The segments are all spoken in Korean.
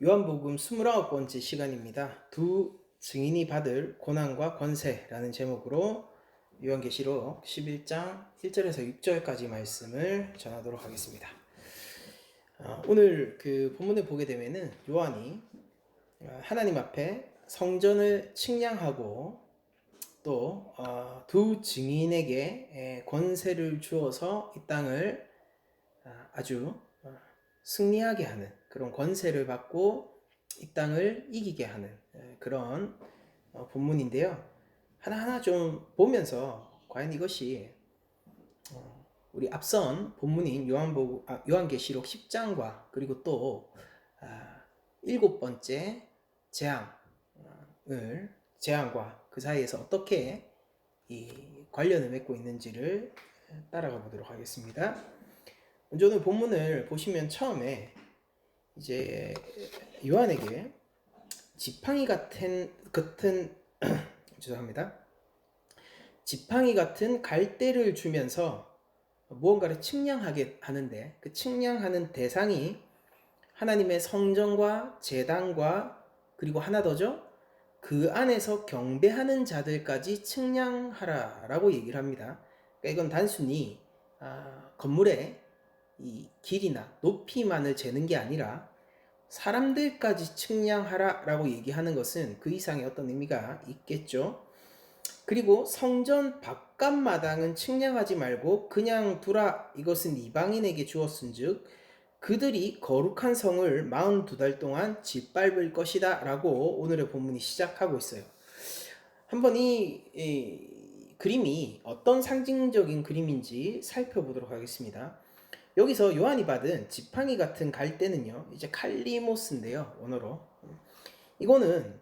요한복음 29번째 시간입니다. 두 증인이 받을 고난과 권세라는 제목으로 요한계시록 11장 1절에서 6절까지 말씀을 전하도록 하겠습니다. 오늘 그 본문을 보게 되면은 요한이 하나님 앞에 성전을 측량하고 또 두 증인에게 권세를 주어서 이 땅을 아주 승리하게 하는 그런 권세를 받고 이 땅을 이기게 하는 그런 본문인데요. 하나하나 좀 보면서 과연 이것이 우리 앞선 본문인 요한계시록 10장과 그리고 또 일곱 번째 재앙과 그 사이에서 어떻게 이 관련을 맺고 있는지를 따라가 보도록 하겠습니다. 먼저 오늘 본문을 보시면 처음에 이제 요한에게 지팡이 같은 죄송합니다. 지팡이 같은 갈대를 주면서 무언가를 측량하게 하는데 그 측량하는 대상이 하나님의 성전과 제단과 그리고 하나 더죠. 그 안에서 경배하는 자들까지 측량하라라고 얘기를 합니다. 그러니까 이건 단순히 건물의 이 길이나 높이만을 재는 게 아니라 사람들까지 측량하라라고 얘기하는 것은 그 이상의 어떤 의미가 있겠죠. 그리고 성전 바깥 마당은 측량하지 말고 그냥 두라. 이것은 이방인에게 주었은즉 그들이 거룩한 성을 42달 동안 짓밟을 것이다 라고 오늘의 본문이 시작하고 있어요. 한번 이 그림이 어떤 상징적인 그림인지 살펴보도록 하겠습니다. 여기서 요한이 받은 지팡이 같은 갈대는요, 이제 칼리모스인데요, 원어로. 이거는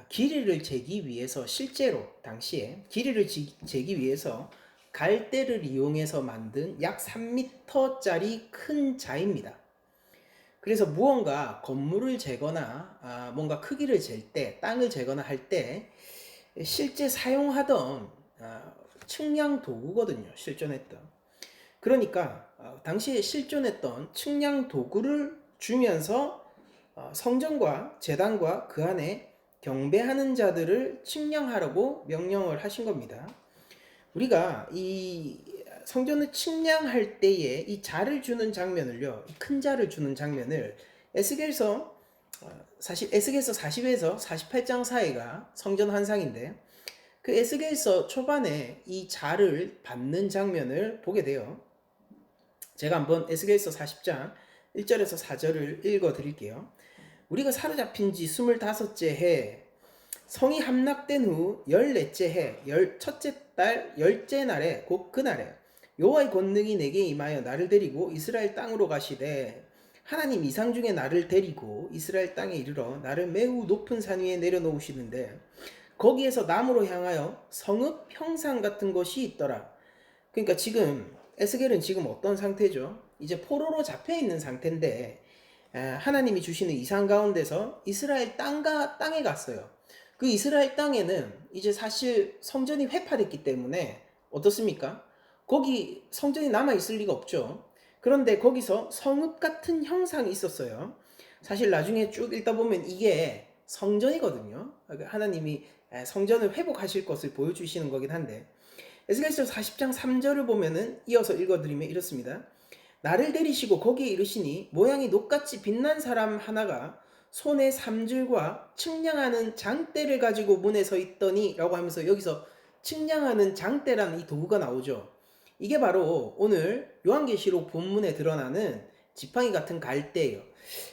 길이를 재기 위해서 실제로 당시에 길이를 재기 위해서 갈대를 이용해서 만든 약 3m짜리 큰 자입니다. 그래서 무언가 건물을 재거나 뭔가 크기를 잴 때, 땅을 재거나 할 때 실제 사용하던 측량 도구거든요. 실존했던. 그러니까 당시에 실존했던 측량 도구를 주면서 성전과 제단과 그 안에 경배하는 자들을 측량하라고 명령을 하신 겁니다. 우리가 이 성전을 측량할 때에 이 자를 주는 장면을요, 큰 자를 주는 장면을 에스겔서 사실 에스겔서 40에서 48장 사이가 성전 환상인데 그 에스겔서 초반에 이 자를 받는 장면을 보게 돼요. 제가 한번 에스겔서 40장 1절에서 4절을 읽어 드릴게요. 우리가 사로잡힌 지 25째 해 성이 함락된 후 14째 해 첫째 달 10째 날에 곧 그날에 여호와의 권능이 내게 임하여 나를 데리고 이스라엘 땅으로 가시되 하나님 이상 중에 나를 데리고 이스라엘 땅에 이르러 나를 매우 높은 산 위에 내려놓으시는데 거기에서 남으로 향하여 성읍 형상 같은 것이 있더라. 그러니까 지금 에스겔은 지금 어떤 상태죠? 이제 포로로 잡혀 있는 상태인데 하나님이 주시는 이상 가운데서 이스라엘 땅에 갔어요. 그 이스라엘 땅에는 이제 사실 성전이 회파됐기 때문에 어떻습니까? 거기 성전이 남아있을 리가 없죠. 그런데 거기서 성읍 같은 형상이 있었어요. 사실 나중에 쭉 읽다 보면 이게 성전이거든요. 하나님이 성전을 회복하실 것을 보여주시는 거긴 한데 에스겔서 40장 3절을 보면은 이어서 읽어드리면 이렇습니다. 나를 데리시고 거기에 이르시니 모양이 녹같이 빛난 사람 하나가 손에 삼줄과 측량하는 장대를 가지고 문에 서 있더니 라고 하면서 여기서 측량하는 장대라는 이 도구가 나오죠. 이게 바로 오늘 요한계시록 본문에 드러나는 지팡이 같은 갈대예요.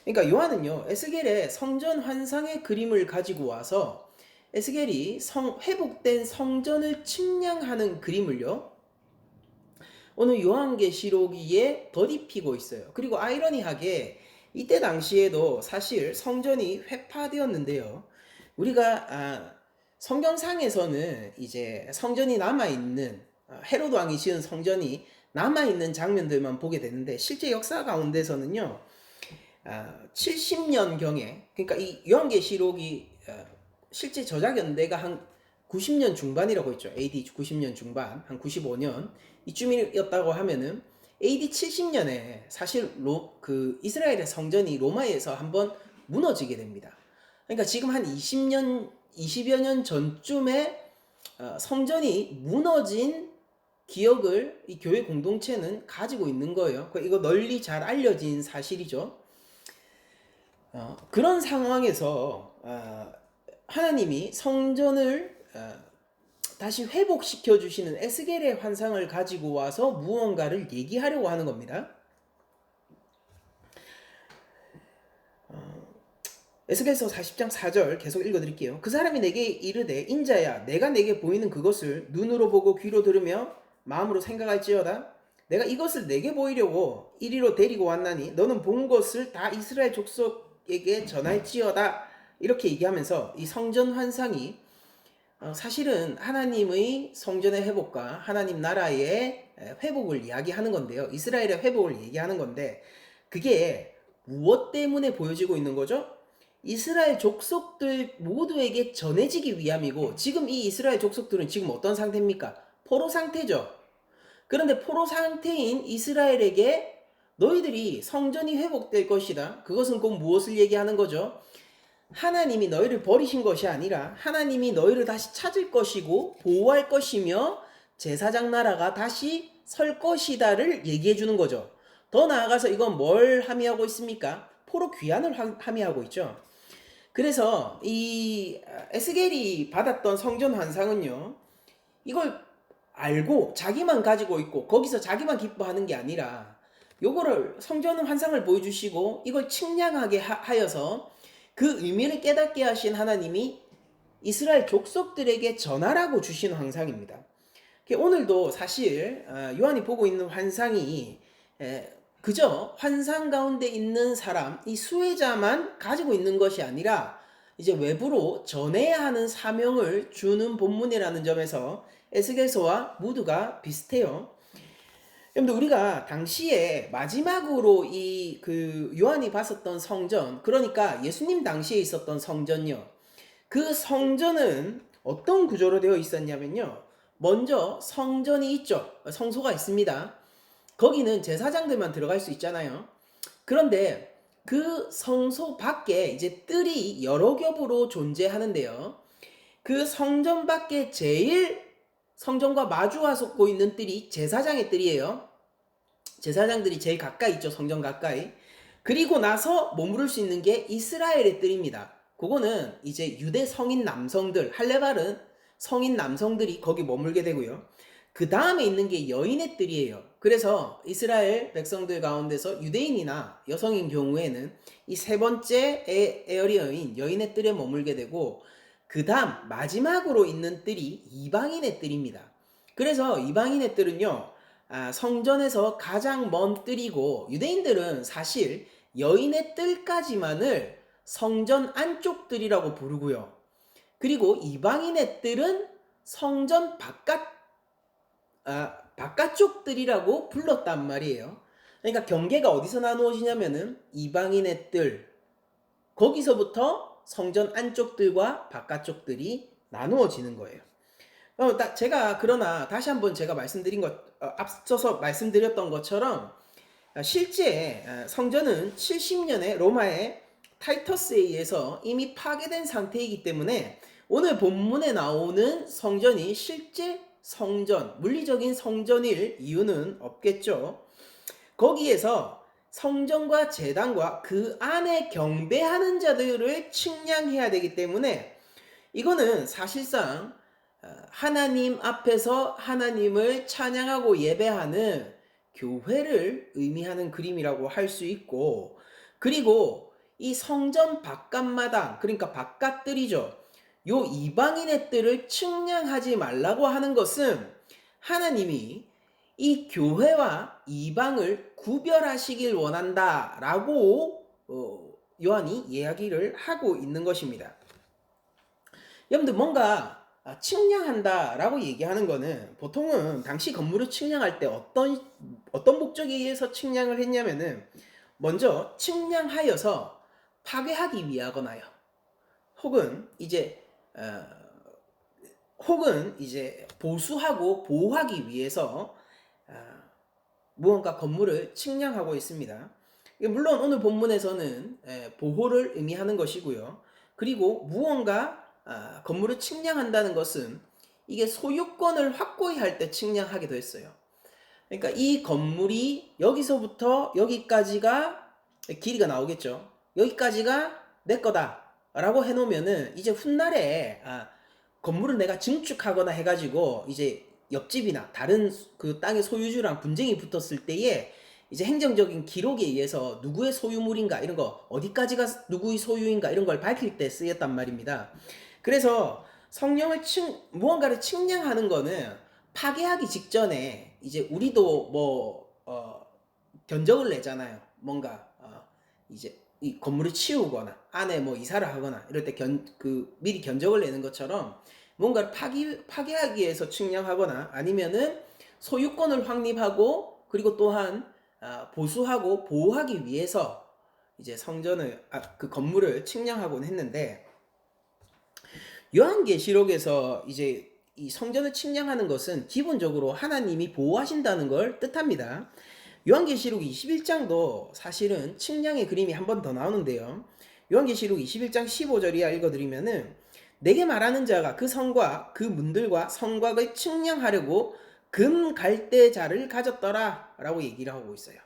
그러니까 요한은요, 에스겔의 성전 환상의 그림을 가지고 와서 에스겔이 회복된 성전을 측량하는 그림을요, 오늘 요한계시록에 덧입히고 있어요. 그리고 아이러니하게 이때 당시에도 사실 성전이 회파되었는데요. 우리가 성경상에서는 이제 성전이 남아있는 헤롯 왕이 지은 성전이 남아있는 장면들만 보게 되는데 실제 역사 가운데서는요 70년경에 그러니까 이 요한계시록이 실제 저작 연대가 한 90년 중반이라고 했죠. AD 90년 중반, 한 95년 이쯤이었다고 하면은 AD 70년에 사실 이스라엘의 성전이 로마에서 한번 무너지게 됩니다. 그러니까 지금 한 20여 년 전쯤에 성전이 무너진 기억을 이 교회 공동체는 가지고 있는 거예요. 이거 널리 잘 알려진 사실이죠. 그런 상황에서 하나님이 성전을 다시 회복시켜 주시는 에스겔의 환상을 가지고 와서 무언가를 얘기하려고 하는 겁니다. 에스겔서 40장 4절 계속 읽어드릴게요. 그 사람이 내게 이르되 인자야 내가 내게 보이는 그것을 눈으로 보고 귀로 들으며 마음으로 생각할지어다. 내가 이것을 내게 보이려고 이리로 데리고 왔나니 너는 본 것을 다 이스라엘 족속에게 전할지어다. 이렇게 얘기하면서 이 성전 환상이 사실은 하나님의 성전의 회복과 하나님 나라의 회복을 이야기하는 건데요. 이스라엘의 회복을 얘기하는 건데 그게 무엇 때문에 보여지고 있는 거죠? 이스라엘 족속들 모두에게 전해지기 위함이고 지금 이 이스라엘 족속들은 지금 어떤 상태입니까? 포로 상태죠. 그런데 포로 상태인 이스라엘에게 너희들이 성전이 회복될 것이다. 그것은 꼭 무엇을 얘기하는 거죠? 하나님이 너희를 버리신 것이 아니라 하나님이 너희를 다시 찾을 것이고 보호할 것이며 제사장 나라가 다시 설 것이다를 얘기해 주는 거죠. 더 나아가서 이건 뭘 함의하고 있습니까? 포로 귀환을 함의하고 있죠. 그래서 이 에스겔이 받았던 성전 환상은요. 이걸 알고 자기만 가지고 있고 거기서 자기만 기뻐하는 게 아니라 요거를 성전 환상을 보여주시고 이걸 측량하게 하여서 그 의미를 깨닫게 하신 하나님이 이스라엘 족속들에게 전하라고 주신 환상입니다. 오늘도 사실 요한이 보고 있는 환상이 그저 환상 가운데 있는 사람, 이 수혜자만 가지고 있는 것이 아니라 이제 외부로 전해야 하는 사명을 주는 본문이라는 점에서 에스겔서와 모두가 비슷해요. 여러분들 우리가 당시에 마지막으로 이 요한이 봤었던 성전, 그러니까 예수님 당시에 있었던 성전요. 그 성전은 어떤 구조로 되어 있었냐면요. 먼저 성전이 있죠. 성소가 있습니다. 거기는 제사장들만 들어갈 수 있잖아요. 그런데 그 성소 밖에 이제 뜰이 여러 겹으로 존재하는데요. 그 성전 밖에 제일 성전과 마주하고 있는 뜰이 제사장의 뜰이에요. 제사장들이 제일 가까이 있죠. 성전 가까이. 그리고 나서 머무를 수 있는 게 이스라엘의 뜰입니다. 그거는 이제 유대 성인 남성들, 할레발은 성인 남성들이 거기 머물게 되고요. 그 다음에 있는 게 여인의 뜰이에요. 그래서 이스라엘 백성들 가운데서 유대인이나 여성인 경우에는 이 세 번째 에어리어인 여인의 뜰에 머물게 되고 그 다음 마지막으로 있는 뜰이 이방인의 뜰입니다. 그래서 이방인의 뜰은요. 성전에서 가장 먼 뜰이고 유대인들은 사실 여인의 뜰까지만을 성전 안쪽 뜰이라고 부르고요. 그리고 이방인의 뜰은 성전 바깥쪽 뜰이라고 불렀단 말이에요. 그러니까 경계가 어디서 나누어지냐면은 이방인의 뜰, 거기서부터 성전 안쪽 뜰과 바깥쪽 뜰이 나누어지는 거예요. 그러나 다시 한번 제가 앞서서 말씀드렸던 것처럼 실제 성전은 70년에 로마의 타이터스에 의해서 이미 파괴된 상태이기 때문에 오늘 본문에 나오는 성전이 실제 성전, 물리적인 성전일 이유는 없겠죠. 거기에서 성전과 제단과 그 안에 경배하는 자들을 측량해야 되기 때문에 이거는 사실상 하나님 앞에서 하나님을 찬양하고 예배하는 교회를 의미하는 그림이라고 할 수 있고, 그리고 이 성전 바깥마당, 그러니까 바깥뜰이죠. 요 이방인의 뜰을 측량하지 말라고 하는 것은 하나님이 이 교회와 이방을 구별하시길 원한다라고 요한이 이야기를 하고 있는 것입니다. 여러분들 뭔가 측량한다라고 얘기하는 거는 보통은 당시 건물을 측량할 때 어떤 목적에 의해서 측량을 했냐면은 먼저 측량하여서 파괴하기 위하거나요. 혹은 이제 보수하고 보호하기 위해서 무언가 건물을 측량하고 있습니다. 물론 오늘 본문에서는 보호를 의미하는 것이고요. 그리고 무언가 건물을 측량한다는 것은 이게 소유권을 확고히 할 때 측량하기도 했어요. 그러니까 이 건물이 여기서부터 여기까지가 길이가 나오겠죠. 여기까지가 내 거다 라고 해놓으면은 이제 훗날에 건물을 내가 증축하거나 해가지고 이제 옆집이나 다른 그 땅의 소유주랑 분쟁이 붙었을 때에 이제 행정적인 기록에 의해서 누구의 소유물인가 이런 거, 어디까지가 누구의 소유인가 이런 걸 밝힐 때 쓰였단 말입니다. 그래서 성령을 무언가를 측량하는 거는 파괴하기 직전에 이제 우리도 견적을 내잖아요. 뭔가 이제 이 건물을 치우거나 안에 뭐 이사를 하거나 이럴 때 미리 견적을 내는 것처럼 뭔가를 파괴하기 위해서 측량하거나 아니면은 소유권을 확립하고 그리고 또한 보수하고 보호하기 위해서 이제 성전을 그 건물을 측량하곤 했는데, 요한계시록에서 이제 이 성전을 측량하는 것은 기본적으로 하나님이 보호하신다는 걸 뜻합니다. 요한계시록 21장도 사실은 측량의 그림이 한 번 더 나오는데요. 요한계시록 21장 15절 이하 읽어드리면은, 내게 말하는 자가 그 성과 그 문들과 성곽을 측량하려고 금 갈대자를 가졌더라 라고 얘기를 하고 있어요.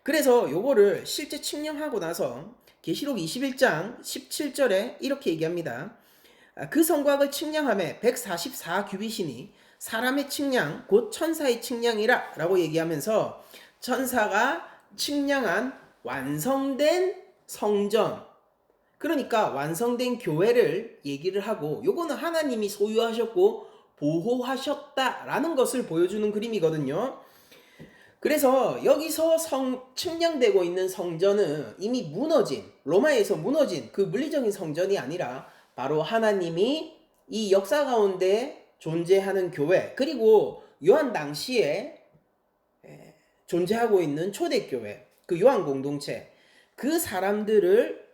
그래서 요거를 실제 측량하고 나서 계시록 21장 17절에 이렇게 얘기합니다. 그 성곽을 측량함에 144규빗이니 사람의 측량 곧 천사의 측량이라 라고 얘기하면서 천사가 측량한 완성된 성전, 그러니까 완성된 교회를 얘기를 하고, 요거는 하나님이 소유하셨고 보호하셨다라는 것을 보여주는 그림이거든요. 그래서 여기서 측량되고 있는 성전은 이미 무너진, 로마에서 무너진 그 물리적인 성전이 아니라 바로 하나님이 이 역사 가운데 존재하는 교회, 그리고 요한 당시에 존재하고 있는 초대교회, 그 요한 공동체, 그 사람들을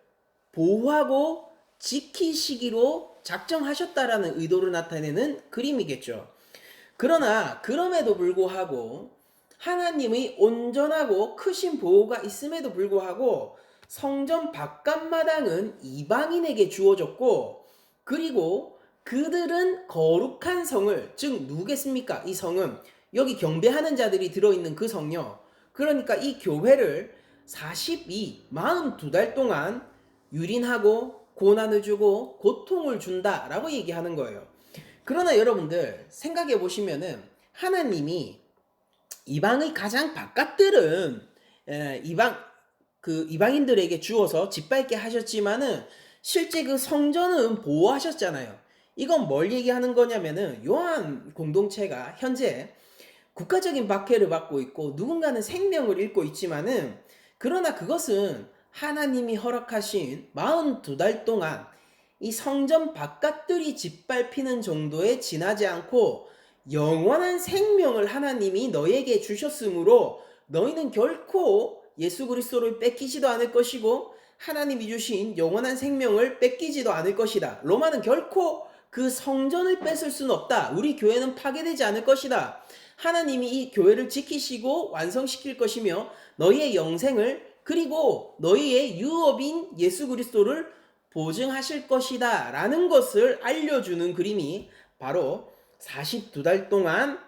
보호하고 지키시기로 작정하셨다라는 의도를 나타내는 그림이겠죠. 그러나 그럼에도 불구하고 하나님의 온전하고 크신 보호가 있음에도 불구하고 성전 바깥마당은 이방인에게 주어졌고, 그리고 그들은 거룩한 성을, 즉 누구겠습니까? 이 성은 여기 경배하는 자들이 들어있는 그 성요, 그러니까 이 교회를 42달 동안 유린하고 고난을 주고 고통을 준다라고 얘기하는 거예요. 그러나 여러분들 생각해 보시면은 하나님이 이방의 가장 바깥들은 이방인들에게 주어서 짓밟게 하셨지만은 실제 그 성전은 보호하셨잖아요. 이건 뭘 얘기하는 거냐면은 요한 공동체가 현재 국가적인 박해를 받고 있고 누군가는 생명을 잃고 있지만은, 그러나 그것은 하나님이 허락하신 42달 동안 이 성전 바깥들이 짓밟히는 정도에 지나지 않고 영원한 생명을 하나님이 너에게 주셨으므로 너희는 결코 예수 그리스도를 뺏기지도 않을 것이고 하나님이 주신 영원한 생명을 뺏기지도 않을 것이다. 로마는 결코 그 성전을 뺏을 수는 없다. 우리 교회는 파괴되지 않을 것이다. 하나님이 이 교회를 지키시고 완성시킬 것이며 너희의 영생을, 그리고 너희의 유업인 예수 그리스도를 보증하실 것이다 라는 것을 알려주는 그림이 바로 42달 동안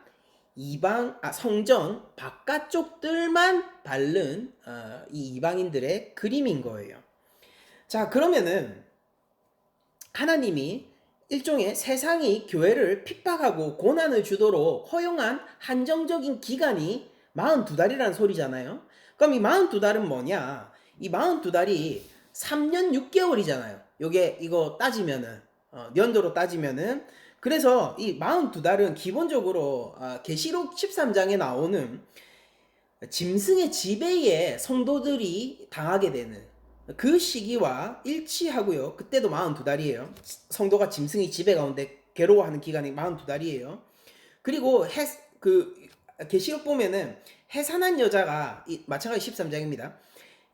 성전 바깥쪽들만 바른 이 이방인들의 그림인 거예요. 자, 그러면은 하나님이 일종의 세상이 교회를 핍박하고 고난을 주도록 허용한 한정적인 기간이 42달이라는 소리잖아요. 그럼 이 42달은 뭐냐? 이 42달이 3년 6개월이잖아요. 이거 따지면은 연도로 따지면은, 그래서 이 42달은 기본적으로 계시록 13장에 나오는 짐승의 지배에 성도들이 당하게 되는 그 시기와 일치하고요. 그때도 42달이에요. 성도가 짐승의 지배 가운데 괴로워하는 기간이 42달이에요. 그리고 계시록 보면은 해산한 여자가 마찬가지 13장입니다.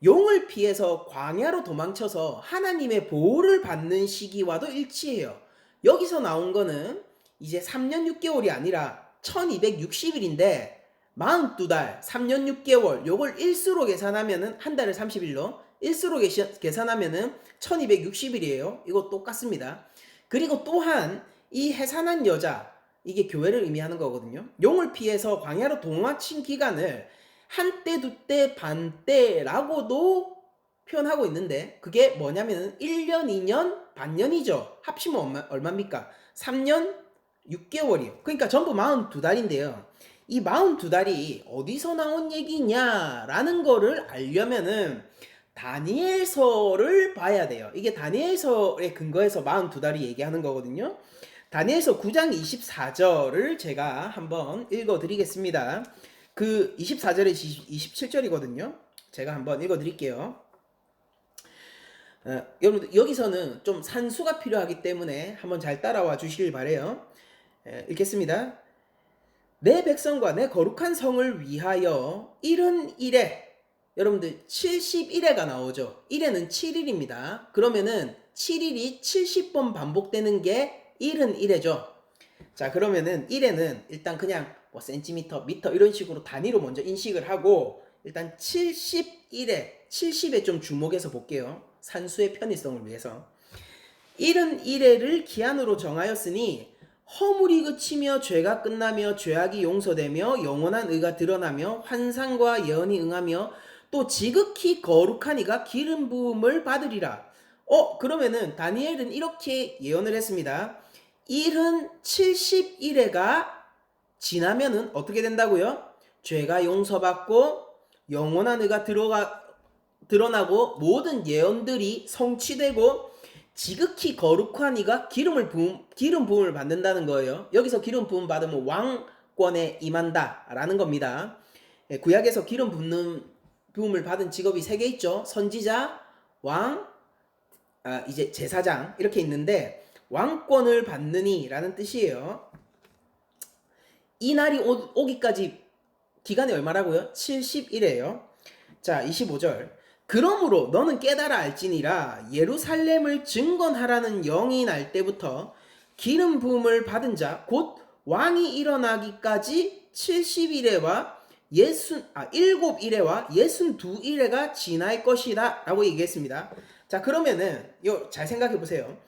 용을 피해서 광야로 도망쳐서 하나님의 보호를 받는 시기와도 일치해요. 여기서 나온 거는 이제 3년 6개월이 아니라 1260일인데 42달, 3년 6개월, 요걸 일수로 계산하면은 한 달을 30일로 일수로 계산하면은 1260일이에요. 이거 똑같습니다. 그리고 또한 이 해산한 여자, 이게 교회를 의미하는 거거든요. 용을 피해서 광야로 동화친 기간을 한때, 두때, 반때라고도 표현하고 있는데, 그게 뭐냐면은 1년, 2년, 반년이죠. 합치면 얼마입니까? 3년 6개월이요. 그러니까 전부 42달인데요. 이 42달이 어디서 나온 얘기냐라는 거를 알려면은 다니엘서를 봐야 돼요. 이게 다니엘서에 근거해서 42달이 얘기하는 거거든요. 다니엘서 9장 24절을 제가 한번 읽어 드리겠습니다. 그 24절에서 27절이거든요. 제가 한번 읽어 드릴게요. 여러분들 여기서는 좀 산수가 필요하기 때문에 한번 잘 따라와 주시길 바래요. 읽겠습니다. 내 백성과 내 거룩한 성을 위하여 71에, 여러분들 71회가 나오죠. 1회는 7일입니다. 그러면은 7일이 70번 반복되는 게 71회죠. 자, 그러면은 1회는 일단 그냥 뭐 센티미터, 미터 이런 식으로 단위로 먼저 인식을 하고 일단 71회, 70에 좀 주목해서 볼게요. 산수의 편의성을 위해서. 71회를 기한으로 정하였으니 허물이 그치며 죄가 끝나며 죄악이 용서되며 영원한 의가 드러나며 환상과 예언이 응하며 또 지극히 거룩한 이가 기름 부음을 받으리라. 그러면은 다니엘은 이렇게 예언을 했습니다. 71회가 지나면은 어떻게 된다고요? 죄가 용서받고 영원한 의가 드러나고 모든 예언들이 성취되고 지극히 거룩한 이가 기름 부음을 받는다는 거예요. 여기서 기름 부음 받으면 왕권에 임한다라는 겁니다. 구약에서 기름 부음을 받은 직업이 3개 있죠. 선지자, 왕, 이제 제사장 이렇게 있는데 왕권을 받느니라는 뜻이에요. 이 날이 오기까지 기간이 얼마라고요? 70일이에요. 자, 25절. 그러므로 너는 깨달아 알지니라 예루살렘을 증건하라는 영이 날 때부터 기름 부음을 받은 자 곧 왕이 일어나기까지 70일에와 7일에와 62일에가 지날 것이다 라고 얘기했습니다. 자, 그러면은 잘 생각해 보세요.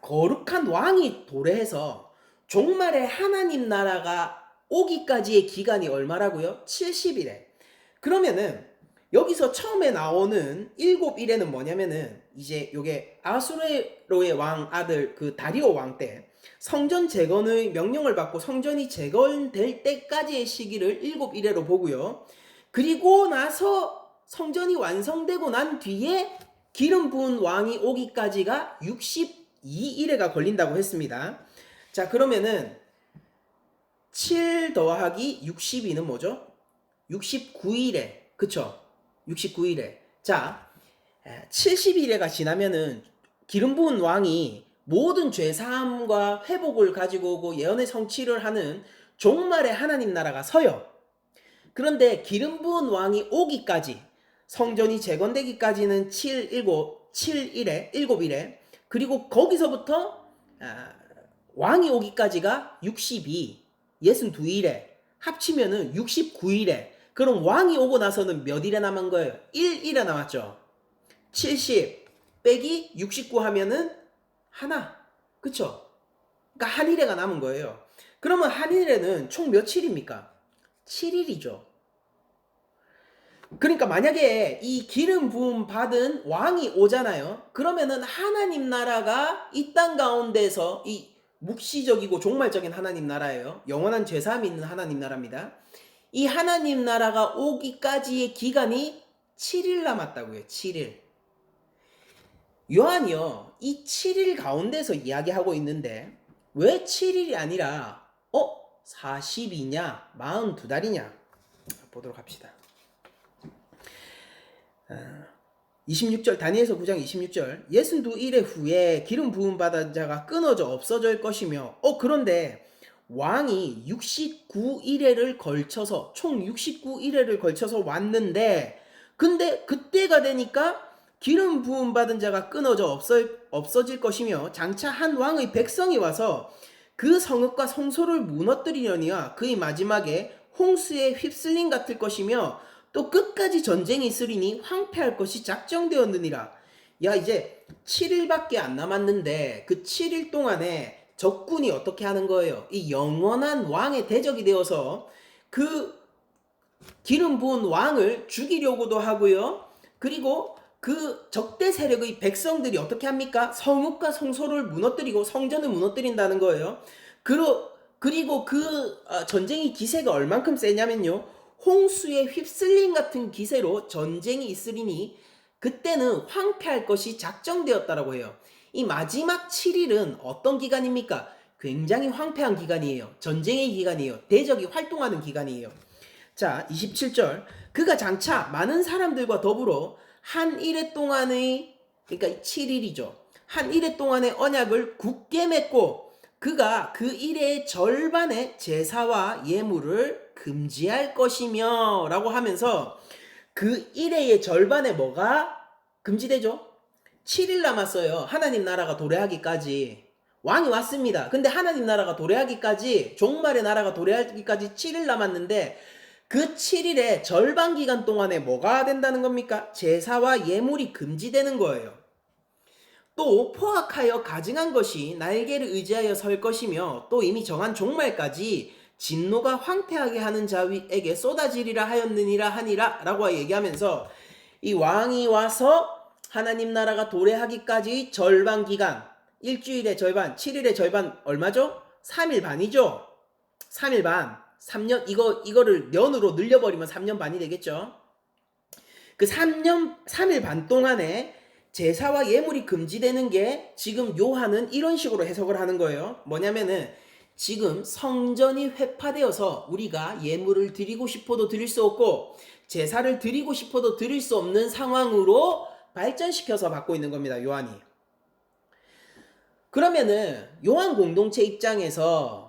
거룩한 왕이 도래해서 종말의 하나님 나라가 오기까지의 기간이 얼마라고요? 70일에. 그러면은 여기서 처음에 나오는 7일에는 뭐냐면은 이제 요게 아수레로의 왕 아들 그 다리오 왕 때 성전 재건의 명령을 받고 성전이 재건될 때까지의 시기를 7일에로 보고요. 그리고 나서 성전이 완성되고 난 뒤에 기름 부은 왕이 오기까지가 62일에가 걸린다고 했습니다. 자, 그러면은 7 더하기 62는 뭐죠? 69일에, 그쵸? 69일에. 자, 70일에가 지나면은 기름 부은 왕이 모든 죄사함과 회복을 가지고 오고 예언의 성취를 하는 종말의 하나님 나라가 서요. 그런데 기름 부은 왕이 오기까지, 성전이 재건되기까지는 7일에, 그리고 거기서부터 왕이 오기까지가 62일에 합치면은 69일에. 그럼 왕이 오고 나서는 몇 일에 남은 거예요? 1일에 남았죠. 70 빼기 69 하면은 하나. 그쵸? 그러니까 한 일회가 남은 거예요. 그러면 한 일회는 총 며칠입니까? 7일이죠. 그러니까 만약에 이 기름 부음 받은 왕이 오잖아요. 그러면은 하나님 나라가 이 땅 가운데서 이 묵시적이고 종말적인 하나님 나라예요. 영원한 죄사함이 있는 하나님 나라입니다. 이 하나님 나라가 오기까지의 기간이 7일 남았다고요. 7일. 요한이요. 이 7일 가운데서 이야기하고 있는데 왜 7일이 아니라 40이냐 42달이냐 보도록 합시다. 26절 다니엘서 9장 26절 62일의 후에 기름 부음 받은 자가 끊어져 없어질 것이며 그런데 왕이 69일회를 걸쳐서 총 69일회를 걸쳐서 왔는데 근데 그때가 되니까 기름 부음 받은 자가 끊어져 없어질 것이며 장차 한 왕의 백성이 와서 그 성읍과 성소를 무너뜨리려니와 그의 마지막에 홍수에 휩쓸림 같을 것이며 또 끝까지 전쟁이 있으리니 황폐할 것이 작정되었느니라. 야, 이제 7일밖에 안 남았는데 그 7일 동안에 적군이 어떻게 하는 거예요? 이 영원한 왕의 대적이 되어서 그 기름 부은 왕을 죽이려고도 하고요. 그리고 그 적대 세력의 백성들이 어떻게 합니까? 성읍과 성소를 무너뜨리고 성전을 무너뜨린다는 거예요. 그리고 그 전쟁의 기세가 얼만큼 세냐면요. 홍수에 휩쓸림 같은 기세로 전쟁이 있으리니 그때는 황폐할 것이 작정되었다라고 해요. 이 마지막 7일은 어떤 기간입니까? 굉장히 황폐한 기간이에요. 전쟁의 기간이에요. 대적이 활동하는 기간이에요. 자, 27절. 그가 장차 많은 사람들과 더불어 한 일해 동안의, 그러니까 7일이죠. 한 일해 동안의 언약을 굳게 맺고 그가 그 일의 절반의 제사와 예물을 금지할 것이며 라고 하면서 그 일의 절반에 뭐가 금지되죠? 7일 남았어요. 하나님 나라가 도래하기까지. 왕이 왔습니다. 근데 하나님 나라가 도래하기까지, 종말의 나라가 도래하기까지 7일 남았는데 그 7일의 절반 기간 동안에 뭐가 된다는 겁니까? 제사와 예물이 금지되는 거예요. 또 포악하여 가증한 것이 날개를 의지하여 설 것이며 또 이미 정한 종말까지 진노가 황폐하게 하는 자에게 쏟아지리라 하였느니라 하니라 라고 얘기하면서 이 왕이 와서 하나님 나라가 도래하기까지 절반 기간, 일주일의 절반, 7일의 절반 얼마죠? 3일 반이죠? 3일 반. 3년, 이거를 년으로 늘려버리면 3년 반이 되겠죠? 그 3일 반 동안에 제사와 예물이 금지되는 게 지금 요한은 이런 식으로 해석을 하는 거예요. 뭐냐면은 지금 성전이 회파되어서 우리가 예물을 드리고 싶어도 드릴 수 없고 제사를 드리고 싶어도 드릴 수 없는 상황으로 발전시켜서 받고 있는 겁니다. 요한이. 그러면은 요한 공동체 입장에서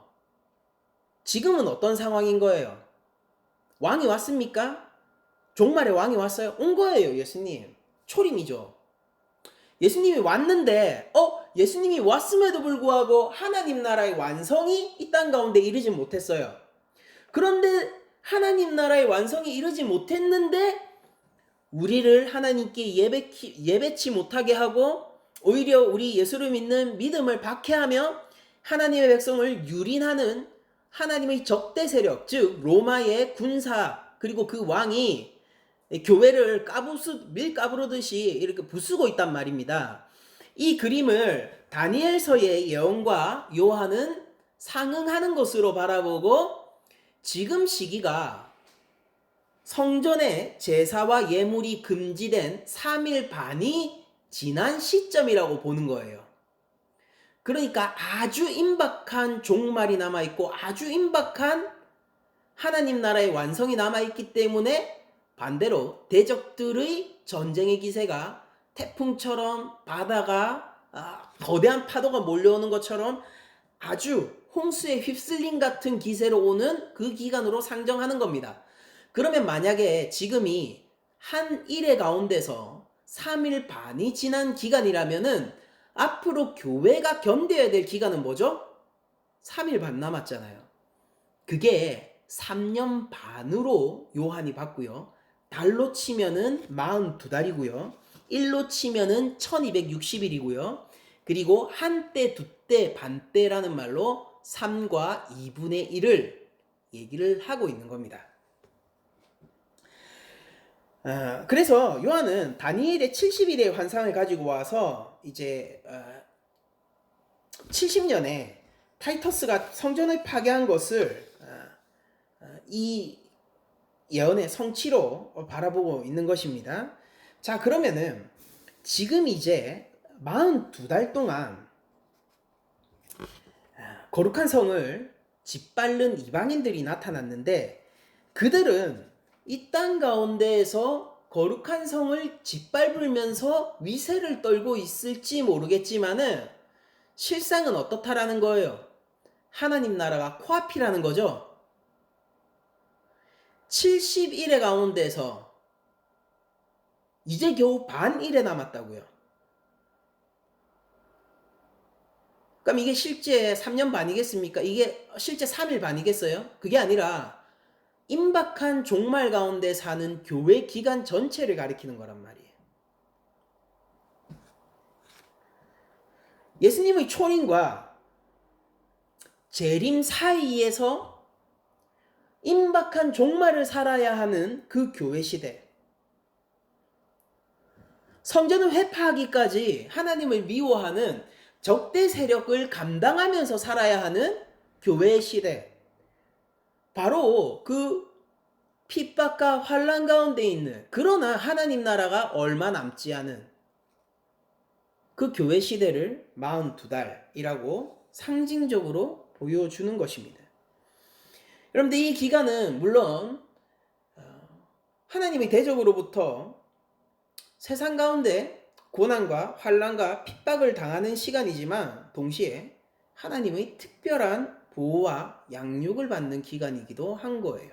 지금은 어떤 상황인 거예요? 왕이 왔습니까? 종말의 왕이 왔어요? 온 거예요, 예수님. 초림이죠. 예수님이 왔는데, 예수님이 왔음에도 불구하고 하나님 나라의 완성이 이 땅 가운데 이르지 못했어요. 그런데 하나님 나라의 완성이 이르지 못했는데, 우리를 하나님께 예배치 못하게 하고, 오히려 우리 예수를 믿는 믿음을 박해하며 하나님의 백성을 유린하는 하나님의 적대 세력, 즉 로마의 군사 그리고 그 왕이 교회를 밀 까부르듯이 이렇게 부수고 있단 말입니다. 이 그림을 다니엘서의 예언과 요한은 상응하는 것으로 바라보고 지금 시기가 성전의 제사와 예물이 금지된 3일 반이 지난 시점이라고 보는 거예요. 그러니까 아주 임박한 종말이 남아있고 아주 임박한 하나님 나라의 완성이 남아있기 때문에 반대로 대적들의 전쟁의 기세가 태풍처럼 바다가 거대한 파도가 몰려오는 것처럼 아주 홍수에 휩쓸림 같은 기세로 오는 그 기간으로 상정하는 겁니다. 그러면 만약에 지금이 한 일의 가운데서 3일 반이 지난 기간이라면은 앞으로 교회가 견뎌야 될 기간은 뭐죠? 3일 반 남았잖아요. 그게 3년 반으로 요한이 봤고요. 달로 치면은 42달이고요. 일로 치면은 1260일이고요. 그리고 한때, 두때, 반때라는 말로 3과 2분의 1을 얘기를 하고 있는 겁니다. 그래서 요한은 다니엘의 70일의 환상을 가지고 와서 이제 70년에 타이터스가 성전을 파괴한 것을 이 예언의 성취로 바라보고 있는 것입니다. 자, 그러면은 지금 이제 42달 동안 거룩한 성을 짓밟는 이방인들이 나타났는데 그들은 이 땅 가운데에서 거룩한 성을 짓밟으면서 위세를 떨고 있을지 모르겠지만은 실상은 어떻다라는 거예요. 하나님 나라가 코앞이라는 거죠. 70일의 가운데서 이제 겨우 반 일에 남았다고요. 그럼 이게 실제 3년 반이겠습니까? 이게 실제 3일 반이겠어요? 그게 아니라 임박한 종말 가운데 사는 교회 기간 전체를 가리키는 거란 말이에요. 예수님의 초림과 재림 사이에서 임박한 종말을 살아야 하는 그 교회 시대. 성전을 회파하기까지 하나님을 미워하는 적대 세력을 감당하면서 살아야 하는 교회 시대. 바로 그 핍박과 환난 가운데 있는, 그러나 하나님 나라가 얼마 남지 않은 그 교회 시대를 42달이라고 상징적으로 보여주는 것입니다. 여러분들, 이 기간은 물론 하나님의 대적으로부터 세상 가운데 고난과 환난과 핍박을 당하는 시간이지만 동시에 하나님의 특별한 보호와 양육을 받는 기간이기도 한 거예요.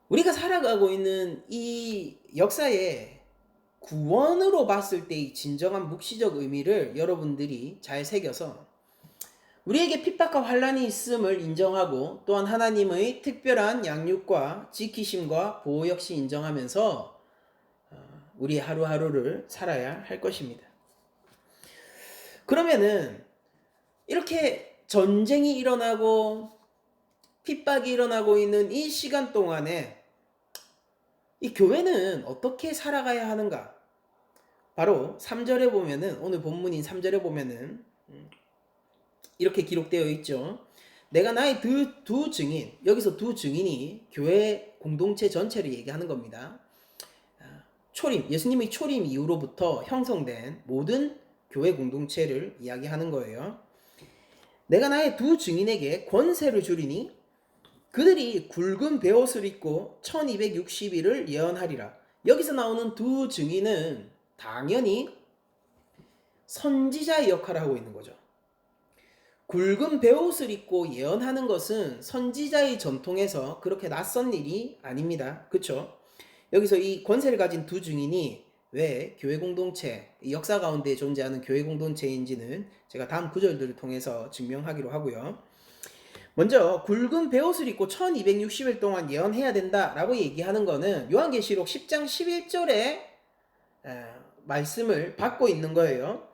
우리가 살아가고 있는 이 역사의 구원으로 봤을 때의 진정한 묵시적 의미를 여러분들이 잘 새겨서 우리에게 핍박과 환난이 있음을 인정하고 또한 하나님의 특별한 양육과 지키심과 보호 역시 인정하면서 우리 하루하루를 살아야 할 것입니다. 그러면은 이렇게 전쟁이 일어나고 핍박이 일어나고 있는 이 시간 동안에 이 교회는 어떻게 살아가야 하는가? 바로 3절에 보면은, 오늘 본문인 3절에 보면은 이렇게 기록되어 있죠. 내가 나의 두 증인, 여기서 두 증인이 교회 공동체 전체를 얘기하는 겁니다. 초림, 예수님의 초림 이후로부터 형성된 모든 교회 공동체를 이야기하는 거예요. 내가 나의 두 증인에게 권세를 주리니 그들이 굵은 베옷을 입고 1260일을 예언하리라. 여기서 나오는 두 증인은 당연히 선지자의 역할을 하고 있는 거죠. 굵은 베옷을 입고 예언하는 것은 선지자의 전통에서 그렇게 낯선 일이 아닙니다. 그렇죠? 여기서 이 권세를 가진 두 증인이 왜 교회 공동체, 역사 가운데 존재하는 교회 공동체인지는 제가 다음 구절들을 통해서 증명하기로 하고요. 먼저 굵은 베옷을 입고 1260일 동안 예언해야 된다라고 얘기하는 거는 요한계시록 10장 11절에 말씀을 받고 있는 거예요.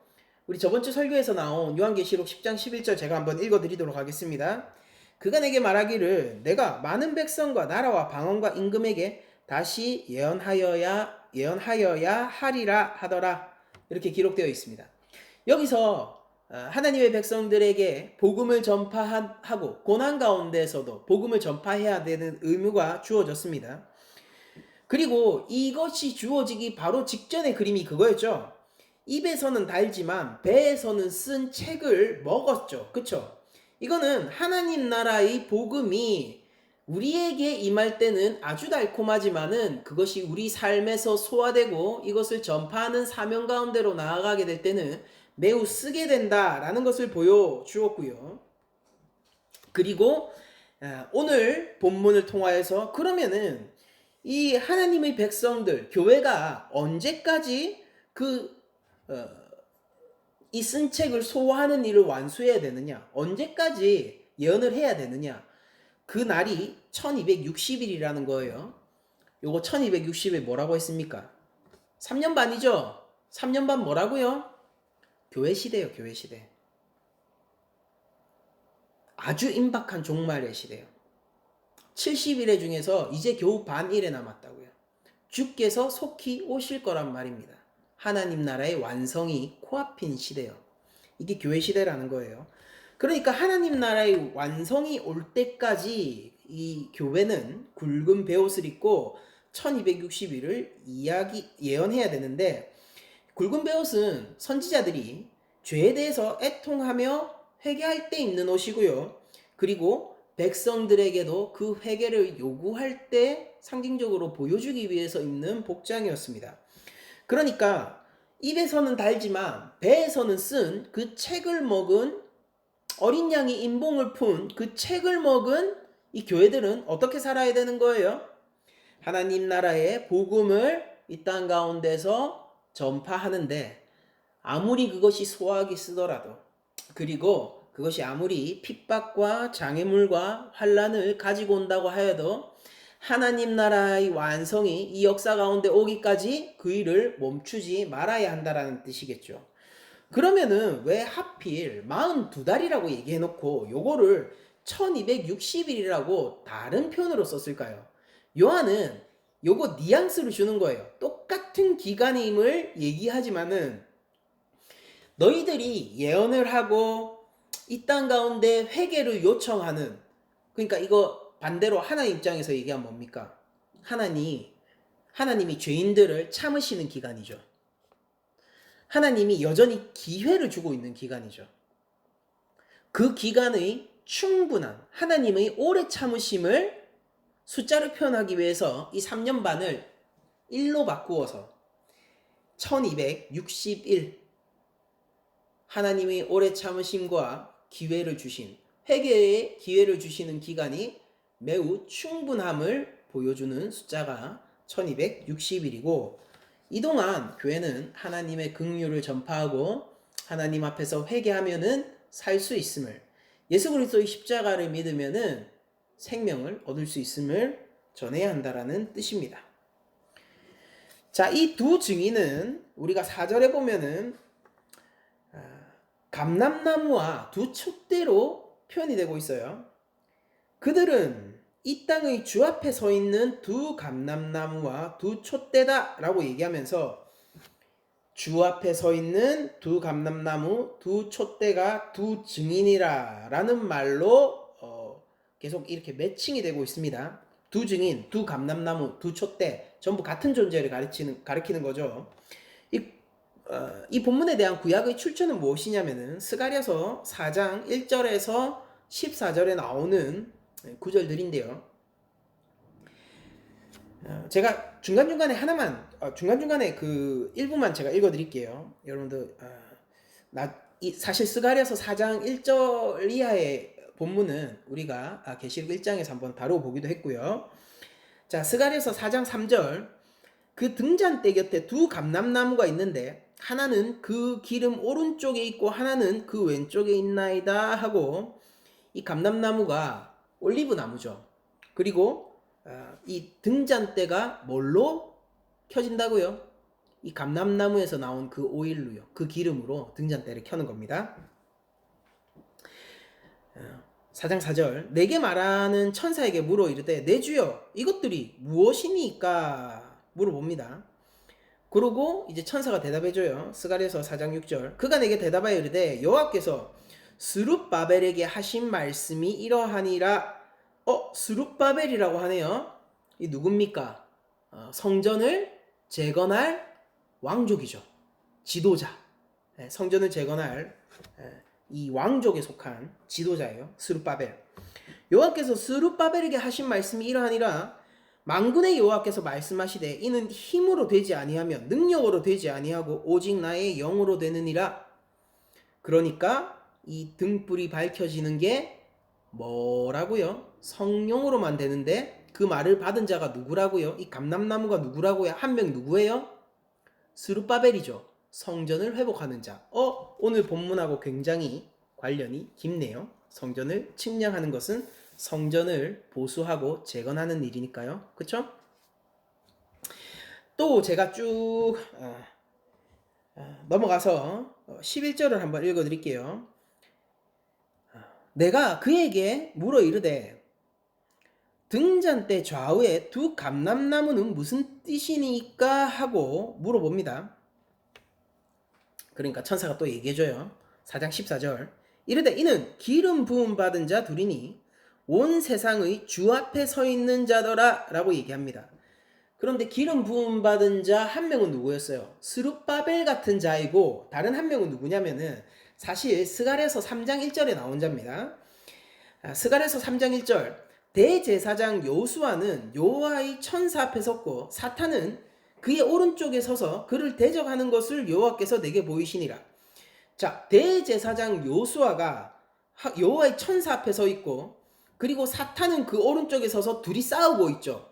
우리 저번주 설교에서 나온 요한계시록 10장 11절 제가 한번 읽어드리도록 하겠습니다. 그가 내게 말하기를 내가 많은 백성과 나라와 방언과 임금에게 다시 예언하여야 하리라 하더라. 이렇게 기록되어 있습니다. 여기서 하나님의 백성들에게 복음을 전파하고 고난 가운데서도 복음을 전파해야 되는 의무가 주어졌습니다. 그리고 이것이 주어지기 바로 직전의 그림이 그거였죠. 입에서는 달지만 배에서는 쓴 책을 먹었죠. 그쵸? 이거는 하나님 나라의 복음이 우리에게 임할 때는 아주 달콤하지만은 그것이 우리 삶에서 소화되고 이것을 전파하는 사명 가운데로 나아가게 될 때는 매우 쓰게 된다라는 것을 보여주었고요. 그리고 오늘 본문을 통하여서 그러면은 이 하나님의 백성들, 교회가 언제까지 이 쓴 책을 소화하는 일을 완수해야 되느냐? 언제까지 예언을 해야 되느냐? 그 날이 1260일이라는 거예요. 요거 1260일 뭐라고 했습니까? 3년 반이죠? 3년 반 뭐라고요? 교회 시대요, 교회 시대. 아주 임박한 종말의 시대요. 70일의 중에서 이제 겨우 반일에 남았다고요. 주께서 속히 오실 거란 말입니다. 하나님 나라의 완성이 코앞인 시대요. 이게 교회 시대라는 거예요. 그러니까 하나님 나라의 완성이 올 때까지 이 교회는 굵은 베옷을 입고 1260일을 예언해야 되는데, 굵은 베옷은 선지자들이 죄에 대해서 애통하며 회개할 때 입는 옷이고요. 그리고 백성들에게도 그 회개를 요구할 때 상징적으로 보여주기 위해서 입는 복장이었습니다. 그러니까 입에서는 달지만 배에서는 쓴 그 책을 먹은 어린 양이 인봉을 푼 그 책을 먹은 이 교회들은 어떻게 살아야 되는 거예요? 하나님 나라의 복음을 이 땅 가운데서 전파하는데 아무리 그것이 소화하기 쓰더라도, 그리고 그것이 아무리 핍박과 장애물과 환난을 가지고 온다고 하여도 하나님 나라의 완성이 이 역사 가운데 오기까지 그 일을 멈추지 말아야 한다라는 뜻이겠죠. 그러면은 왜 하필 42달이라고 얘기해 놓고 요거를 1260일이라고 다른 표현으로 썼을까요? 요한은 요거 뉘앙스를 주는 거예요. 똑같은 기간임을 얘기하지만은 너희들이 예언을 하고 이 땅 가운데 회개를 요청하는, 그러니까 이거 반대로 하나님 입장에서 얘기하면 뭡니까? 하나님이 죄인들을 참으시는 기간이죠. 하나님이 여전히 기회를 주고 있는 기간이죠. 그 기간의 충분한 하나님의 오래 참으심을 숫자를 표현하기 위해서 이 3년 반을 1로 바꾸어서 1261, 하나님의 오래 참으심과 기회를 주신, 회개의 기회를 주시는 기간이 매우 충분함을 보여주는 숫자가 1260일이고, 이동안 교회는 하나님의 긍휼을 전파하고 하나님 앞에서 회개하면은 살 수 있음을, 예수 그리스도의 십자가를 믿으면은 생명을 얻을 수 있음을 전해야 한다라는 뜻입니다. 자, 이 두 증인은 우리가 4절에 보면은 감람나무와 두 촛대로 표현이 되고 있어요. 그들은 이 땅의 주 앞에 서 있는 두 감람나무와 두 촛대다 라고 얘기하면서 주 앞에 서 있는 두 감람나무, 두 촛대가 두 증인이라 라는 말로 계속 이렇게 매칭이 되고 있습니다. 두 증인, 두 감람나무, 두 촛대 전부 같은 존재를 가리키는 거죠. 이 본문에 대한 구약의 출처는 무엇이냐면은 스가랴서 4장 1절에서 14절에 나오는 구절들인데요. 제가 중간중간에 그 일부만 제가 읽어드릴게요. 여러분들 사실 스가랴서 4장 1절 이하의 본문은 우리가 계시록 1장에서 한번 다뤄보기도 했고요. 자, 스가랴서 4장 3절, 그 등잔대 곁에 두 감람나무가 있는데 하나는 그 기름 오른쪽에 있고 하나는 그 왼쪽에 있나이다 하고, 이 감람나무가 올리브 나무죠. 그리고 이 등잔대가 뭘로 켜진다고요? 이 감람나무에서 나온 그 오일로요, 그 기름으로 등잔대를 켜는 겁니다. 4장 4절, 내게 말하는 천사에게 물어 이르되 내 주여 이것들이 무엇이니까 물어봅니다. 그러고 이제 천사가 대답해줘요. 스가랴서 4장 6절, 그가 내게 대답하여 이르되 여호와께서 스룹바벨에게 하신 말씀이 이러하니라. 스룹바벨이라고 하네요. 이 누굽니까? 성전을 재건할 왕족이죠. 지도자. 성전을 재건할 이 왕족에 속한 지도자예요. 스룹바벨. 여호와께서 스룹바벨에게 하신 말씀이 이러하니라. 만군의 여호와께서 말씀하시되 이는 힘으로 되지 아니하며 능력으로 되지 아니하고 오직 나의 영으로 되느니라. 그러니까 이 등불이 밝혀지는 게 뭐라고요? 성령으로만 되는데 그 말을 받은 자가 누구라고요? 이 감람나무가 누구라고요? 한 명 누구예요? 스룹바벨이죠. 성전을 회복하는 자. 오늘 본문하고 굉장히 관련이 깊네요. 성전을 측량하는 것은 성전을 보수하고 재건하는 일이니까요. 그쵸? 또 제가 쭉 넘어가서 11절을 한번 읽어드릴게요. 내가 그에게 물어 이르되 등잔대 좌우에 두 감람나무는 무슨 뜻이니까 하고 물어봅니다. 그러니까 천사가 또 얘기해줘요. 4장 14절, 이르되 이는 기름 부음 받은 자 둘이니 온 세상의 주 앞에 서 있는 자더라 라고 얘기합니다. 그런데 기름 부음 받은 자 한 명은 누구였어요? 스룹바벨 같은 자이고, 다른 한 명은 누구냐면은 사실 스가랴서 3장 1절에 나온 자입니다. 스가랴서 3장 1절, 대제사장 여호수아는 여호와의 천사 앞에 섰고 사탄은 그의 오른쪽에 서서 그를 대적하는 것을 여호와께서 내게 보이시니라. 자, 대제사장 여호수아가 여호와의 천사 앞에 서 있고, 그리고 사탄은 그 오른쪽에 서서 둘이 싸우고 있죠.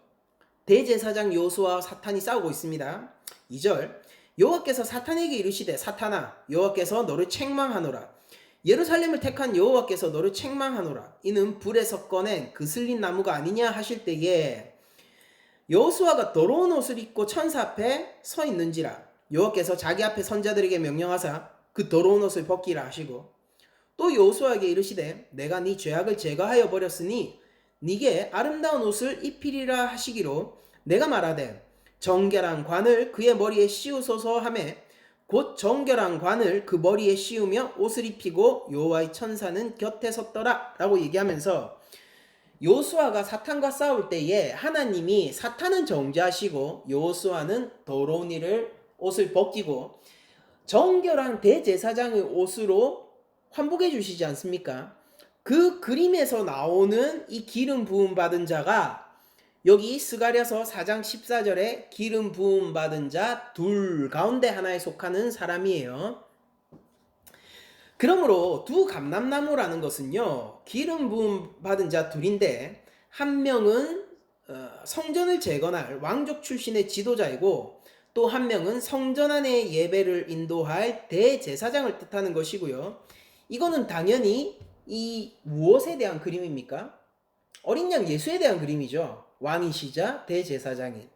대제사장 여호수아와 사탄이 싸우고 있습니다. 2절, 여호와께서 사탄에게 이르시되 사탄아 여호와께서 너를 책망하노라. 예루살렘을 택한 여호와께서 너를 책망하노라. 이는 불에서 꺼낸 그슬린 나무가 아니냐 하실 때에 여호수아가 더러운 옷을 입고 천사 앞에 서 있는지라 여호와께서 자기 앞에 선자들에게 명령하사 그 더러운 옷을 벗기라 하시고 또 여호수아에게 이르시되 내가 네 죄악을 제거하여 버렸으니 네게 아름다운 옷을 입히리라 하시기로 내가 말하되 정결한 관을 그의 머리에 씌우소서 하매 곧 정결한 관을 그 머리에 씌우며 옷을 입히고 여호와의 천사는 곁에 섰더라 라고 얘기하면서 여호수아가 사탄과 싸울 때에 하나님이 사탄은 정죄하시고 여호수아는 더러운 옷을 벗기고 정결한 대제사장의 옷으로 환복해 주시지 않습니까? 그 그림에서 나오는 이 기름 부음 받은 자가 여기 스가랴서 4장 14절에 기름 부음 받은 자 둘 가운데 하나에 속하는 사람이에요. 그러므로 두 감람나무라는 것은요, 기름 부음 받은 자 둘인데 한 명은 성전을 재건할 왕족 출신의 지도자이고 또 한 명은 성전 안의 예배를 인도할 대제사장을 뜻하는 것이고요. 이거는 당연히 이 무엇에 대한 그림입니까? 어린 양 예수에 대한 그림이죠. 왕이시자 대제사장인.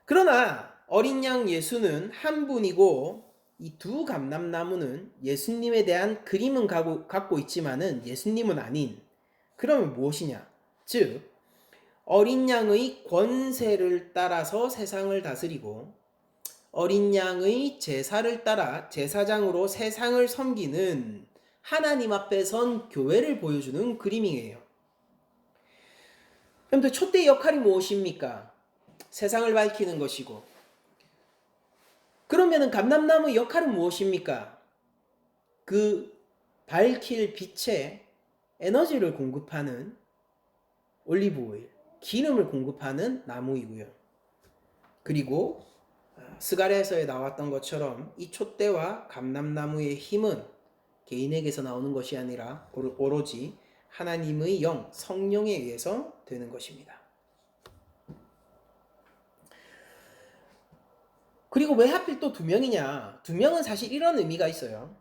그러나 어린 양 예수는 한 분이고 이 두 감람나무는 예수님에 대한 그림은 갖고 있지만은 예수님은 아닌. 그러면 무엇이냐? 즉 어린 양의 권세를 따라서 세상을 다스리고 어린 양의 제사를 따라 제사장으로 세상을 섬기는 하나님 앞에 선 교회를 보여주는 그림이에요. 그런데 촛대의 역할이 무엇입니까? 세상을 밝히는 것이고 그러면은 감람나무의 역할은 무엇입니까? 그 밝힐 빛에 에너지를 공급하는 올리브 오일, 기름을 공급하는 나무이고요. 그리고 스가랴서에 나왔던 것처럼 이 촛대와 감람나무의 힘은 개인에게서 나오는 것이 아니라 오로지 하나님의 영, 성령에 의해서 되는 것입니다. 그리고 왜 하필 또 두 명이냐? 두 명은 사실 이런 의미가 있어요.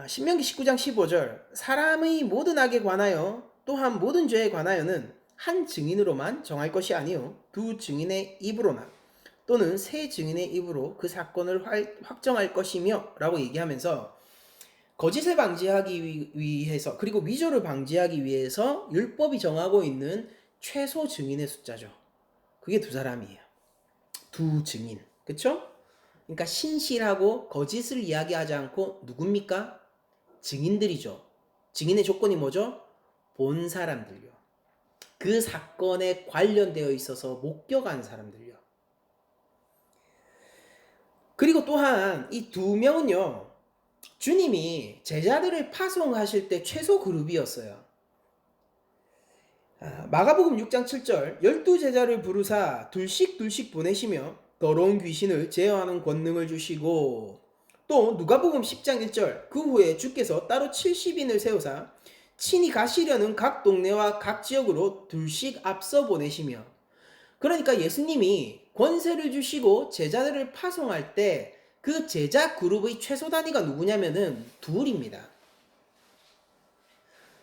신명기 19장 15절 사람의 모든 악에 관하여 또한 모든 죄에 관하여는 한 증인으로만 정할 것이 아니요 두 증인의 입으로나 또는 세 증인의 입으로 그 사건을 확정할 것이며 라고 얘기하면서 거짓을 방지하기 위해서 그리고 위조를 방지하기 위해서 율법이 정하고 있는 최소 증인의 숫자죠. 그게 두 사람이에요. 두 증인. 그쵸? 그러니까 신실하고 거짓을 이야기하지 않고 누굽니까? 증인들이죠. 증인의 조건이 뭐죠? 본 사람들요. 그 사건에 관련되어 있어서 목격한 사람들요. 그리고 또한 이 두 명은요. 주님이 제자들을 파송하실 때 최소 그룹이었어요. 마가복음 6장 7절 12제자를 부르사 둘씩 보내시며 더러운 귀신을 제어하는 권능을 주시고 또 누가복음 10장 1절 그 후에 주께서 따로 70인을 세우사 친히 가시려는 각 동네와 각 지역으로 둘씩 앞서 보내시며 그러니까 예수님이 권세를 주시고 제자들을 파송할 때 그 제자 그룹의 최소 단위가 누구냐면은 둘입니다.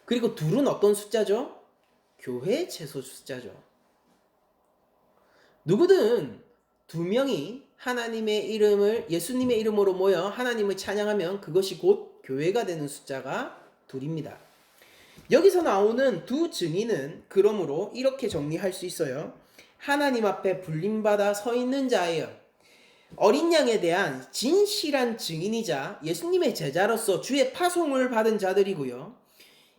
그리고 둘은 어떤 숫자죠? 교회의 최소 숫자죠. 누구든 두 명이 하나님의 이름을 예수님의 이름으로 모여 하나님을 찬양하면 그것이 곧 교회가 되는 숫자가 둘입니다. 여기서 나오는 두 증인은 그러므로 이렇게 정리할 수 있어요. 하나님 앞에 불림받아 서 있는 자예요. 어린 양에 대한 진실한 증인이자 예수님의 제자로서 주의 파송을 받은 자들이고요.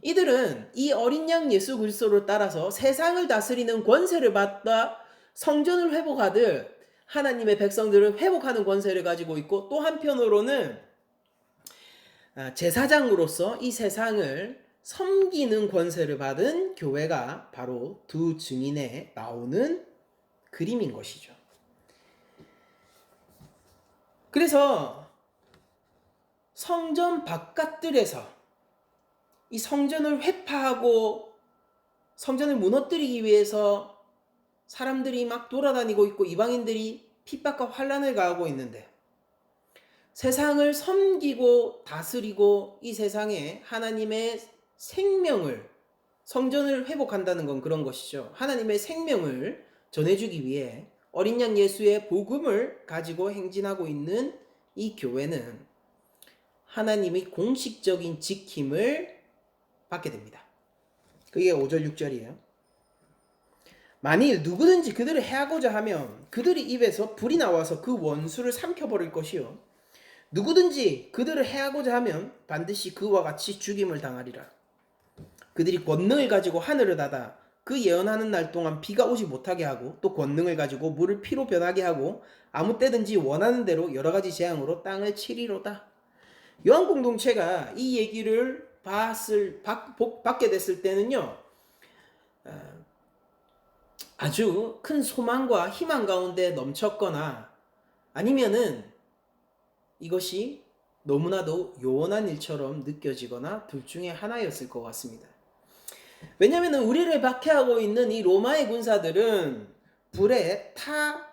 이들은 이 어린 양 예수 그리스도를 따라서 세상을 다스리는 권세를 받다 성전을 회복하듯 하나님의 백성들을 회복하는 권세를 가지고 있고 또 한편으로는 제사장으로서 이 세상을 섬기는 권세를 받은 교회가 바로 두 증인에 나오는 그림인 것이죠. 그래서 성전 바깥들에서 이 성전을 회파하고 성전을 무너뜨리기 위해서 사람들이 막 돌아다니고 있고 이방인들이 핍박과 환난을 가하고 있는데 세상을 섬기고 다스리고 이 세상에 하나님의 생명을 성전을 회복한다는 건 그런 것이죠. 하나님의 생명을 전해주기 위해 어린 양 예수의 복음을 가지고 행진하고 있는 이 교회는 하나님의 공식적인 지킴을 받게 됩니다. 그게 5절 6절이에요. 만일 누구든지 그들을 해하고자 하면 그들의 입에서 불이 나와서 그 원수를 삼켜버릴 것이요 누구든지 그들을 해하고자 하면 반드시 그와 같이 죽임을 당하리라. 그들이 권능을 가지고 하늘을 닫아 그 예언하는 날 동안 비가 오지 못하게 하고 또 권능을 가지고 물을 피로 변하게 하고 아무 때든지 원하는 대로 여러 가지 재앙으로 땅을 치리로다. 요한 공동체가 이 얘기를 받게 됐을 때는요, 아주 큰 소망과 희망 가운데 넘쳤거나 아니면은 이것이 너무나도 요원한 일처럼 느껴지거나 둘 중에 하나였을 것 같습니다. 왜냐하면 우리를 박해하고 있는 이 로마의 군사들은 불에 타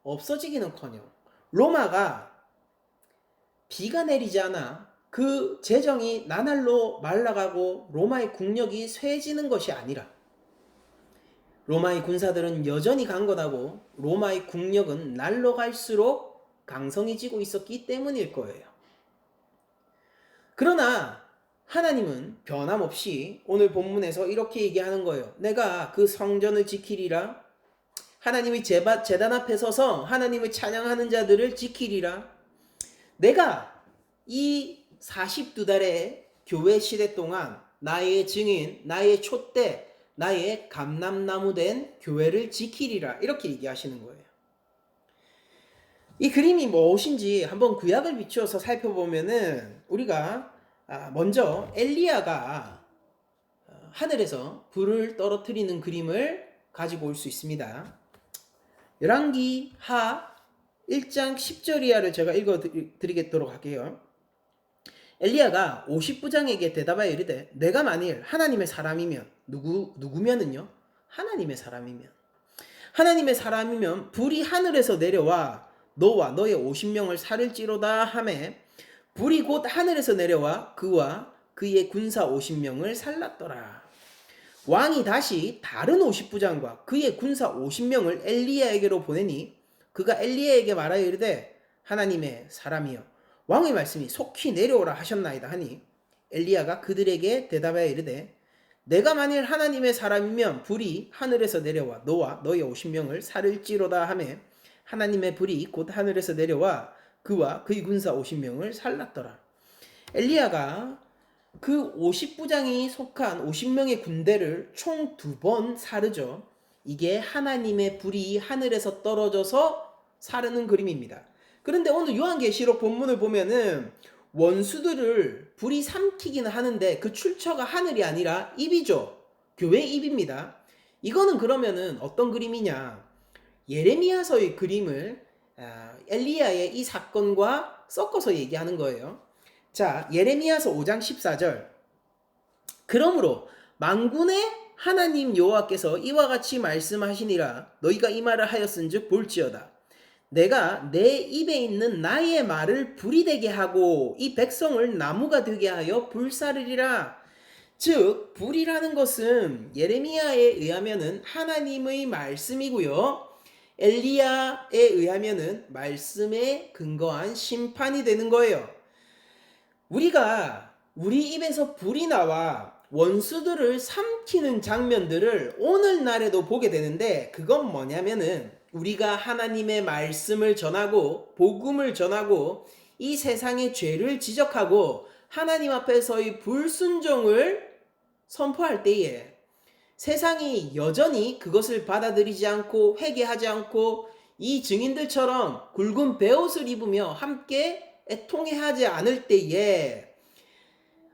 없어지기는커녕 로마가 비가 내리지 않아 그 재정이 나날로 말라가고 로마의 국력이 쇠해지는 것이 아니라 로마의 군사들은 여전히 강건하고 로마의 국력은 날로 갈수록 강성해지고 있었기 때문일 거예요. 그러나 하나님은 변함없이 오늘 본문에서 이렇게 얘기하는 거예요. 내가 그 성전을 지키리라. 하나님의 제단 앞에 서서 하나님을 찬양하는 자들을 지키리라. 내가 이 42달의 교회 시대 동안 나의 증인, 나의 촛대, 나의 감람나무 된 교회를 지키리라. 이렇게 얘기하시는 거예요. 이 그림이 무엇인지 한번 구약을 비추어서 살펴보면은 우리가 먼저 엘리야가 하늘에서 불을 떨어뜨리는 그림을 가지고 올 수 있습니다. 열왕기 하 1장 10절 이하를 제가 읽어드리도록 할게요. 엘리야가 50부장에게 대답하여 이르되 내가 만일 하나님의 사람이면 누구면은요? 하나님의 사람이면 불이 하늘에서 내려와 너와 너의 50명을 살을지로다 하매 불이 곧 하늘에서 내려와 그와 그의 군사 50명을 살랐더라. 왕이 다시 다른 50부장과 그의 군사 50명을 엘리야에게로 보내니 그가 엘리야에게 말하여 이르되 하나님의 사람이여 왕의 말씀이 속히 내려오라 하셨나이다 하니 엘리야가 그들에게 대답하여 이르되 내가 만일 하나님의 사람이면 불이 하늘에서 내려와 너와 너의 50명을 살을지로다 하매 하나님의 불이 곧 하늘에서 내려와 그와 그의 군사 50명을 살랐더라. 엘리야가 그 50부장이 속한 50명의 군대를 총 2번 사르죠. 이게 하나님의 불이 하늘에서 떨어져서 사르는 그림입니다. 그런데 오늘 요한계시록 본문을 보면은 원수들을 불이 삼키기는 하는데 그 출처가 하늘이 아니라 입이죠. 교회 입입니다. 이거는 그러면은 어떤 그림이냐? 예레미야서의 그림을 엘리야의 이 사건과 섞어서 얘기하는 거예요. 자, 예레미야서 5장 14절. 그러므로 만군의 하나님 여호와께서 이와 같이 말씀하시니라 너희가 이 말을 하였은즉 볼지어다 내가 내 입에 있는 나의 말을 불이 되게 하고 이 백성을 나무가 되게 하여 불사르리라. 즉 불이라는 것은 예레미야에 의하면은 하나님의 말씀이고요. 엘리야에 의하면은 말씀에 근거한 심판이 되는 거예요. 우리가 우리 입에서 불이 나와 원수들을 삼키는 장면들을 오늘날에도 보게 되는데 그건 뭐냐면은 우리가 하나님의 말씀을 전하고 복음을 전하고 이 세상의 죄를 지적하고 하나님 앞에서의 불순종을 선포할 때에 세상이 여전히 그것을 받아들이지 않고 회개하지 않고 이 증인들처럼 굵은 베옷을 입으며 함께 애통해하지 않을 때에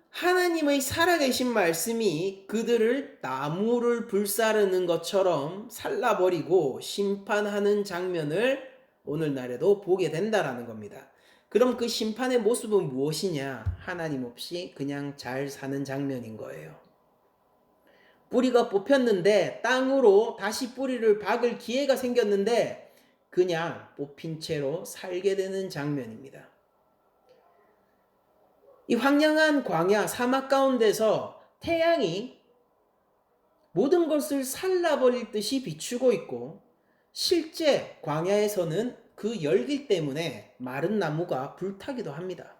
하나님의 살아계신 말씀이 그들을 나무를 불사르는 것처럼 살라버리고 심판하는 장면을 오늘날에도 보게 된다라는 겁니다. 그럼 그 심판의 모습은 무엇이냐? 하나님 없이 그냥 잘 사는 장면인 거예요. 뿌리가 뽑혔는데 땅으로 다시 뿌리를 박을 기회가 생겼는데 그냥 뽑힌 채로 살게 되는 장면입니다. 이 황량한 광야 사막 가운데서 태양이 모든 것을 살라버릴 듯이 비추고 있고 실제 광야에서는 그 열기 때문에 마른 나무가 불타기도 합니다.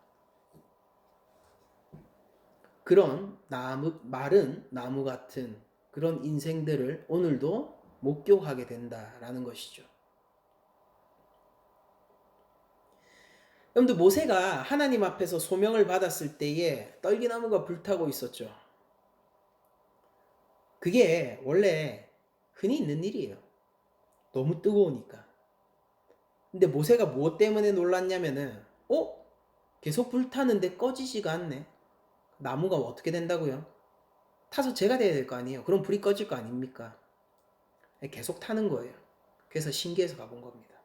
그런 마른 나무 같은 그런 인생들을 오늘도 목격하게 된다라는 것이죠. 여러분들, 모세가 하나님 앞에서 소명을 받았을 때에 떨기나무가 불타고 있었죠. 그게 원래 흔히 있는 일이에요. 너무 뜨거우니까. 근데 모세가 무엇 때문에 놀랐냐면은 계속 불타는데 꺼지지가 않네. 나무가 어떻게 된다고요? 타서 재가 돼야 될 거 아니에요. 그럼 불이 꺼질 거 아닙니까? 계속 타는 거예요. 그래서 신기해서 가본 겁니다.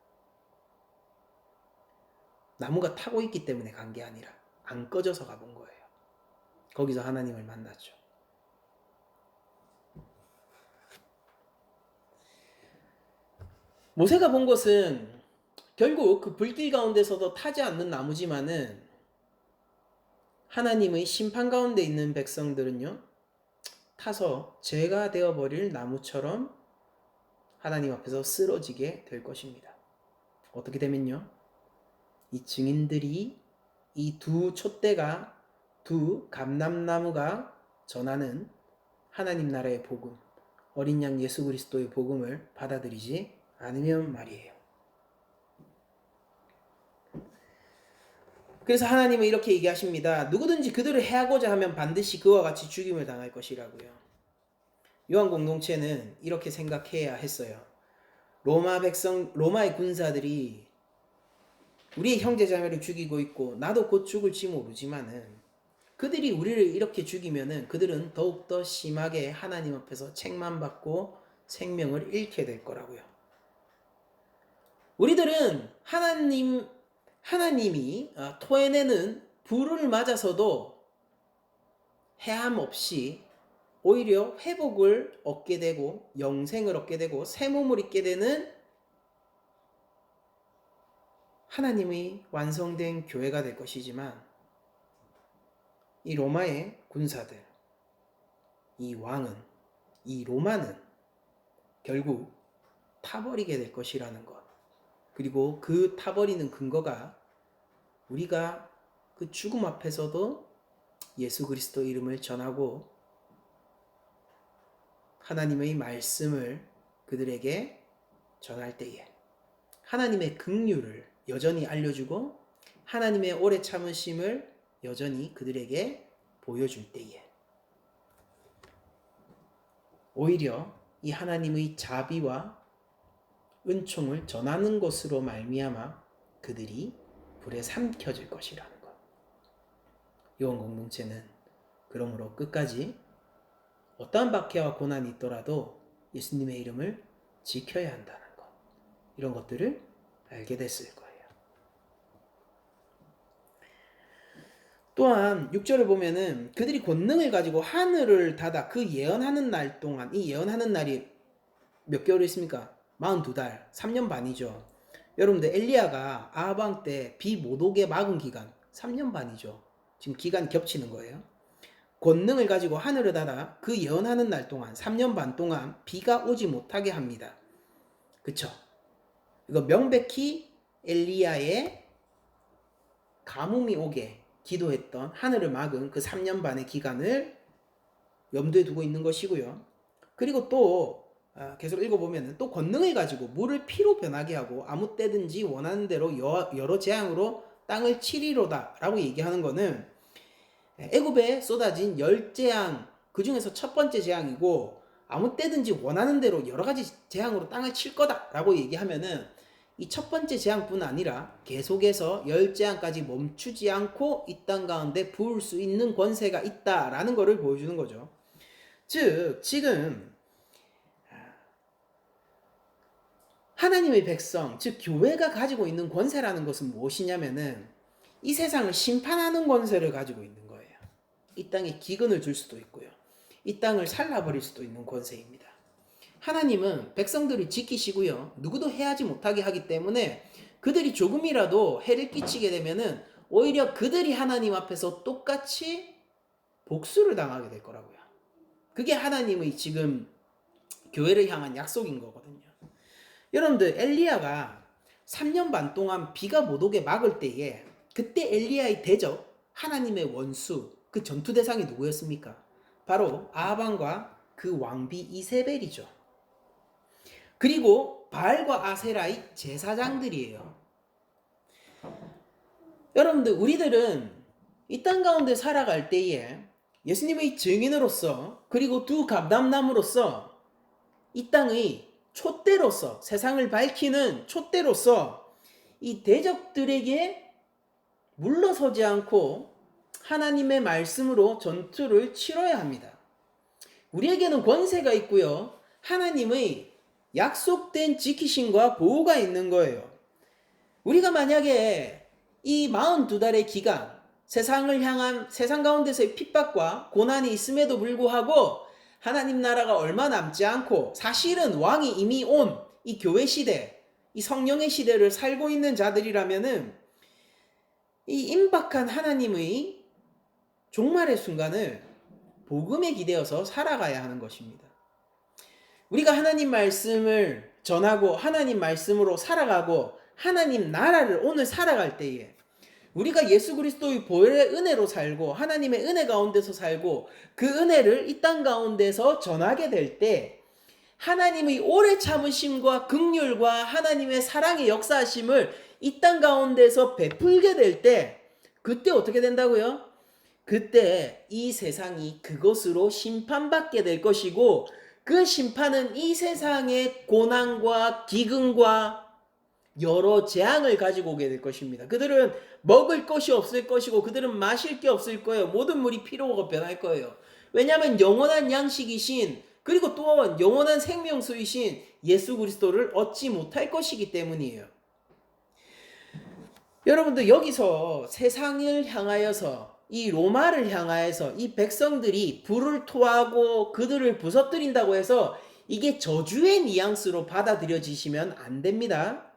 나무가 타고 있기 때문에 간 게 아니라 안 꺼져서 가본 거예요. 거기서 하나님을 만났죠. 모세가 본 것은 결국 그 불길 가운데서도 타지 않는 나무지만은 하나님의 심판 가운데 있는 백성들은요, 타서 죄가 되어버릴 나무처럼 하나님 앞에서 쓰러지게 될 것입니다. 어떻게 되면요, 이 증인들이 이 두 촛대가, 두 감람나무가 전하는 하나님 나라의 복음, 어린 양 예수 그리스도의 복음을 받아들이지 않으면 말이에요. 그래서 하나님은 이렇게 얘기하십니다. 누구든지 그들을 해하고자 하면 반드시 그와 같이 죽임을 당할 것이라고요. 요한 공동체는 이렇게 생각해야 했어요. 로마의 군사들이 우리의 형제자매를 죽이고 있고 나도 곧 죽을지 모르지만은 그들이 우리를 이렇게 죽이면은 그들은 더욱더 심하게 하나님 앞에서 책만 받고 생명을 잃게 될 거라고요. 우리들은 하나님이 토해내는 불을 맞아서도 해함 없이 오히려 회복을 얻게 되고 영생을 얻게 되고 새 몸을 입게 되는 하나님의 완성된 교회가 될 것이지만, 이 로마의 군사들, 이 왕은, 이 로마는 결국 타버리게 될 것이라는 것, 그리고 그 타버리는 근거가 우리가 그 죽음 앞에서도 예수 그리스도 이름을 전하고 하나님의 말씀을 그들에게 전할 때에 하나님의 긍휼을 여전히 알려주고 하나님의 오래 참으심을 여전히 그들에게 보여줄 때에 오히려 이 하나님의 자비와 은총을 전하는 것으로 말미암아 그들이 불에 삼켜질 것이라는 것. 요한 공동체는 그러므로 끝까지 어떠한 박해와 고난이 있더라도 예수님의 이름을 지켜야 한다는 것, 이런 것들을 알게 됐을 거예요. 또한 6절을 보면은 그들이 권능을 가지고 하늘을 닫아 그 예언하는 날 동안, 이 예언하는 날이 몇 개월 있습니까? 42달, 3년 반이죠. 여러분들, 엘리야가 아하방 때 비 못 오게 막은 기간 3년 반이죠. 지금 기간이 겹치는 거예요. 권능을 가지고 하늘을 닫아 그 예언하는 날 동안 3년 반 동안 비가 오지 못하게 합니다. 그쵸? 이거 명백히 엘리야의 가뭄이 오게 기도했던, 하늘을 막은 그 3년 반의 기간을 염두에 두고 있는 것이고요. 그리고 또 계속 읽어보면 또 권능을 가지고 물을 피로 변하게 하고 아무 때든지 원하는 대로 여러 재앙으로 땅을 치리로다 라고 얘기하는 거는 애굽에 쏟아진 10재앙 그 중에서 첫 번째 재앙이고 아무 때든지 원하는 대로 여러 가지 재앙으로 땅을 칠 거다 라고 얘기하면은 이 첫 번째 재앙뿐 아니라 계속해서 10재앙까지 멈추지 않고 이 땅 가운데 부을 수 있는 권세가 있다라는 것을 보여주는 거죠. 즉 지금 하나님의 백성, 즉 교회가 가지고 있는 권세라는 것은 무엇이냐면은 이 세상을 심판하는 권세를 가지고 있는 거예요. 이 땅에 기근을 줄 수도 있고요, 이 땅을 살라버릴 수도 있는 권세입니다. 하나님은 백성들을 지키시고요, 누구도 해하지 못하게 하기 때문에 그들이 조금이라도 해를 끼치게 되면은 오히려 그들이 하나님 앞에서 똑같이 복수를 당하게 될 거라고요. 그게 하나님의 지금 교회를 향한 약속인 거거든요. 여러분들 엘리야가 3년 반 동안 비가 못 오게 막을 때에 그때 엘리야의 대적, 하나님의 원수, 그 전투 대상이 누구였습니까? 바로 아합왕과 그 왕비 이세벨이죠. 그리고 바알과 아세라의 제사장들이에요. 여러분들 우리들은 이 땅 가운데 살아갈 때에 예수님의 증인으로서 그리고 두 감람나무로서 이 땅의 촛대로서 세상을 밝히는 촛대로서 이 대적들에게 물러서지 않고 하나님의 말씀으로 전투를 치러야 합니다. 우리에게는 권세가 있고요. 하나님의 약속된 지키심과 보호가 있는 거예요. 우리가 만약에 이 42달의 기간 세상을 향한 세상 가운데서의 핍박과 고난이 있음에도 불구하고 하나님 나라가 얼마 남지 않고 사실은 왕이 이미 온 이 교회 시대, 이 성령의 시대를 살고 있는 자들이라면은 이 임박한 하나님의 종말의 순간을 복음에 기대어서 살아가야 하는 것입니다. 우리가 하나님 말씀을 전하고 하나님 말씀으로 살아가고 하나님 나라를 오늘 살아갈 때에 우리가 예수 그리스도의 보혈의 은혜로 살고 하나님의 은혜 가운데서 살고 그 은혜를 이 땅 가운데서 전하게 될 때 하나님의 오래 참으심과 긍휼과 하나님의 사랑의 역사하심을 이 땅 가운데서 베풀게 될 때 그때 어떻게 된다고요? 그때 이 세상이 그것으로 심판받게 될 것이고 그 심판은 이 세상의 고난과 기근과 여러 재앙을 가지고 오게 될 것입니다. 그들은 먹을 것이 없을 것이고 그들은 마실 게 없을 거예요. 모든 물이 피로가 변할 거예요. 왜냐하면 영원한 양식이신 그리고 또한 영원한 생명수이신 예수 그리스도를 얻지 못할 것이기 때문이에요. 여러분들 여기서 세상을 향하여서 이 로마를 향하여서 이 백성들이 불을 토하고 그들을 부서뜨린다고 해서 이게 저주의 뉘앙스로 받아들여지시면 안 됩니다.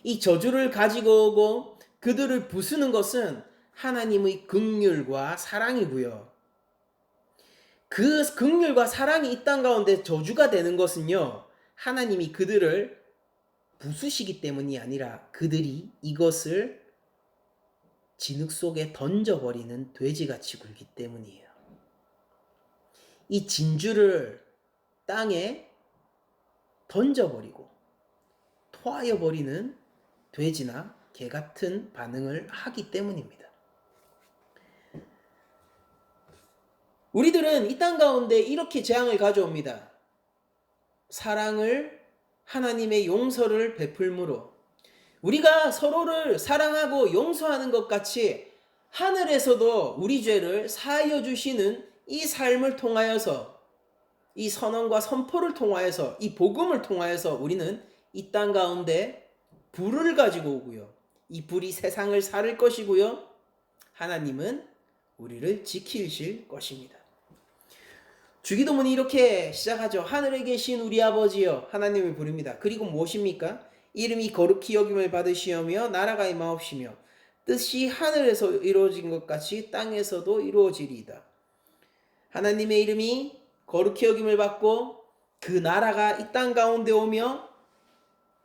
이 저주를 가지고 오고 그들을 부수는 것은 하나님의 긍휼과 사랑이고요. 그 긍휼과 사랑이 이 땅 가운데 저주가 되는 것은요. 하나님이 그들을 부수시기 때문이 아니라 그들이 이것을 진흙 속에 던져버리는 돼지같이 굴기 때문이에요. 이 진주를 땅에 던져버리고 토하여버리는 돼지나 개 같은 반응을 하기 때문입니다. 우리들은 이 땅 가운데 이렇게 재앙을 가져옵니다. 사랑을 하나님의 용서를 베풀므로 우리가 서로를 사랑하고 용서하는 것 같이 하늘에서도 우리 죄를 사하여 주시는 이 삶을 통하여서 이 선언과 선포를 통하여서 이 복음을 통하여서 우리는 이 땅 가운데 불을 가지고 오고요. 이 불이 세상을 살릴 것이고요. 하나님은 우리를 지키실 것입니다. 주기도문이 이렇게 시작하죠. 하늘에 계신 우리 아버지여 하나님을 부릅니다. 그리고 무엇입니까? 이름이 거룩히 여김을 받으시오며 나라가 임하옵시며 뜻이 하늘에서 이루어진 것 같이 땅에서도 이루어지리이다. 하나님의 이름이 거룩히 여김을 받고 그 나라가 이 땅 가운데 오며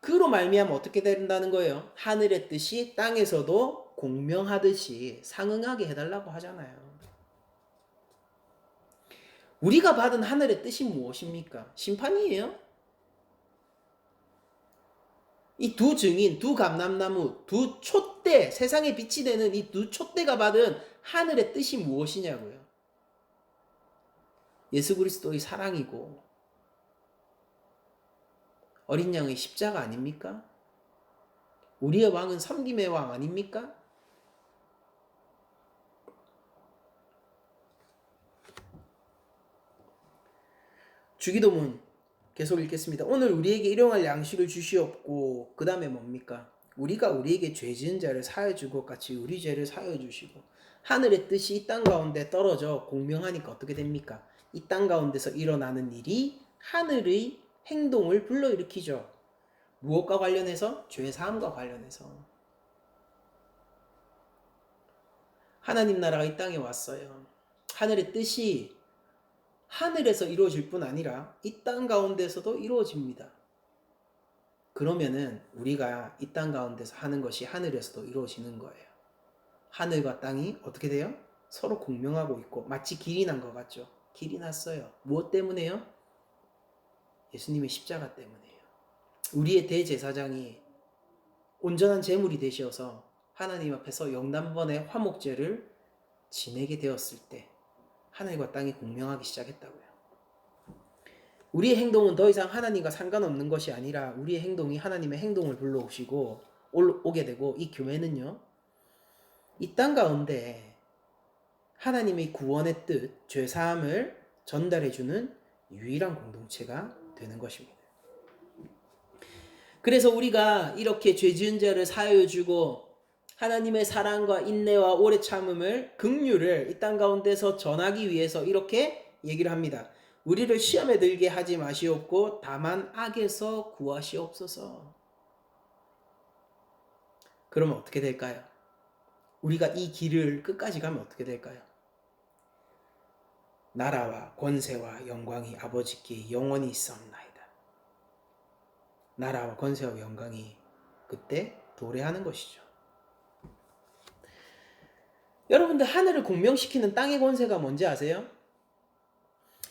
그로 말미암아 어떻게 된다는 거예요? 하늘의 뜻이 땅에서도 공명하듯이 상응하게 해달라고 하잖아요. 우리가 받은 하늘의 뜻이 무엇입니까? 심판이에요. 이 두 증인, 두 감람나무, 두 촛대, 세상에 빛이 되는 이 두 촛대가 받은 하늘의 뜻이 무엇이냐고요? 예수 그리스도의 사랑이고 어린 양의 십자가 아닙니까? 우리의 왕은 섬김의 왕 아닙니까? 주기도문 계속 읽겠습니다. 오늘 우리에게 일용할 양식을 주시옵고 그 다음에 뭡니까? 우리가 우리에게 죄 지은 자를 사하여 줄 것 같이 우리 죄를 사하여 주시고 하늘의 뜻이 이 땅 가운데 떨어져 공명하니까 어떻게 됩니까? 이 땅 가운데서 일어나는 일이 하늘의 행동을 불러일으키죠. 무엇과 관련해서? 죄 사함과 관련해서. 하나님 나라가 이 땅에 왔어요. 하늘의 뜻이 하늘에서 이루어질 뿐 아니라 이 땅 가운데서도 이루어집니다. 그러면은 우리가 이 땅 가운데서 하는 것이 하늘에서도 이루어지는 거예요. 하늘과 땅이 어떻게 돼요? 서로 공명하고 있고 마치 길이 난 것 같죠. 길이 났어요. 무엇 때문에요? 예수님의 십자가 때문에요. 우리의 대제사장이 온전한 제물이 되셔서 하나님 앞에서 영단번의 화목제를 지내게 되었을 때 하늘과 땅이 공명하기 시작했다고요. 우리의 행동은 더 이상 하나님과 상관없는 것이 아니라 우리의 행동이 하나님의 행동을 불러오시고 오게 되고, 이 교회는요, 이 땅 가운데 하나님의 구원의 뜻, 죄사함을 전달해주는 유일한 공동체가 되는 것입니다. 그래서 우리가 이렇게 죄 지은 자를 사하여 주고 하나님의 사랑과 인내와 오래 참음을, 긍휼을 이 땅 가운데서 전하기 위해서 이렇게 얘기를 합니다. 우리를 시험에 들게 하지 마시옵고 다만 악에서 구하시옵소서. 그러면 어떻게 될까요? 우리가 이 길을 끝까지 가면 어떻게 될까요? 나라와 권세와 영광이 아버지께 영원히 있사옵나이다. 나라와 권세와 영광이 그때 도래하는 것이죠. 여러분들, 하늘을 공명시키는 땅의 권세가 뭔지 아세요?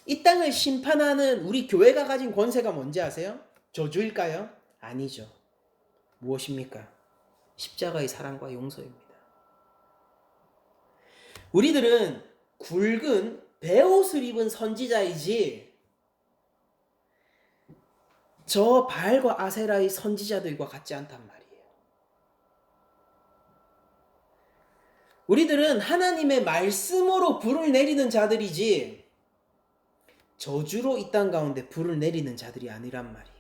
이 땅을 심판하는 우리 교회가 가진 권세가 뭔지 아세요? 저주일까요? 아니죠. 무엇입니까? 십자가의 사랑과 용서입니다. 우리들은 굵은 베옷을 입은 선지자이지 저 바알과 아세라의 선지자들과 같지 않단 말이에요. 우리들은 하나님의 말씀으로 불을 내리는 자들이지 저주로 이 땅 가운데 불을 내리는 자들이 아니란 말이에요.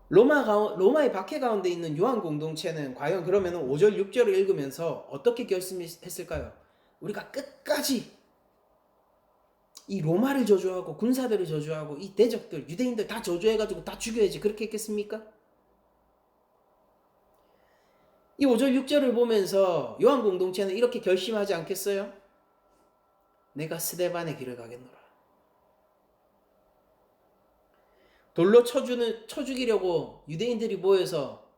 로마의 박해 가운데 있는 요한 공동체는 과연 그러면 5절 6절을 읽으면서 어떻게 결심했을까요? 우리가 끝까지 이 로마를 저주하고 군사들을 저주하고 이 대적들, 유대인들 다 저주해가지고 다 죽여야지, 그렇게 했겠습니까? 이 5절 6절을 보면서 요한 공동체는 이렇게 결심하지 않겠어요? 내가 스데반의 길을 가겠노라. 돌로 쳐 죽이려고 유대인들이 모여서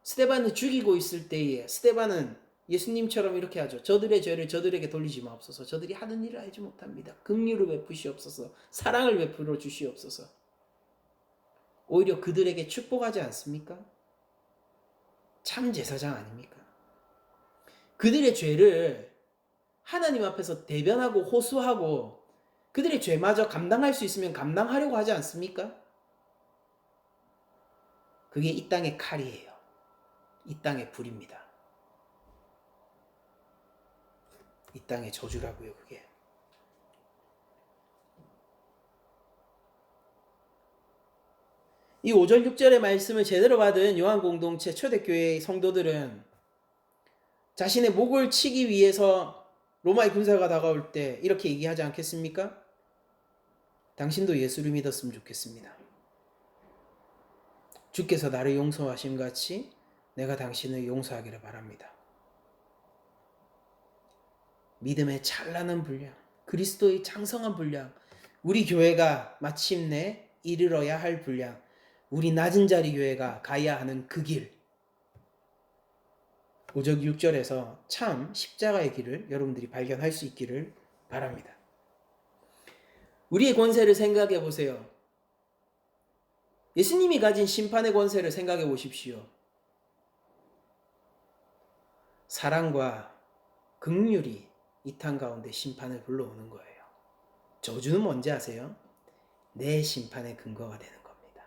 스데반을 죽이고 있을 때에 스데반은 예수님처럼 이렇게 하죠. 저들의 죄를 저들에게 돌리지 마옵소서. 저들이 하는 일을 알지 못합니다. 긍휼을 베푸시옵소서. 사랑을 베풀어 주시옵소서. 오히려 그들에게 축복하지 않습니까? 참 제사장 아닙니까? 그들의 죄를 하나님 앞에서 대변하고 호소하고 그들의 죄마저 감당할 수 있으면 감당하려고 하지 않습니까? 그게 이 땅의 칼이에요. 이 땅의 불입니다. 이 땅의 저주라고요, 그게. 이 5절 6절의 말씀을 제대로 받은 요한 공동체 초대교회의 성도들은 자신의 목을 치기 위해서 로마의 군사가 다가올 때 이렇게 얘기하지 않겠습니까? 당신도 예수를 믿었으면 좋겠습니다. 주께서 나를 용서하심 같이 내가 당신을 용서하기를 바랍니다. 믿음의 찬란한 분량, 그리스도의 장성한 분량, 우리 교회가 마침내 이르러야 할 분량, 우리 낮은 자리 교회가 가야 하는 그 길, 5절 6절에서 참 십자가의 길을 여러분들이 발견할 수 있기를 바랍니다. 우리의 권세를 생각해 보세요. 예수님이 가진 심판의 권세를 생각해 보십시오. 사랑과 긍휼이 이 땅 가운데 심판을 불러오는 거예요. 저주는 뭔지 아세요? 내 심판의 근거가 되는 겁니다.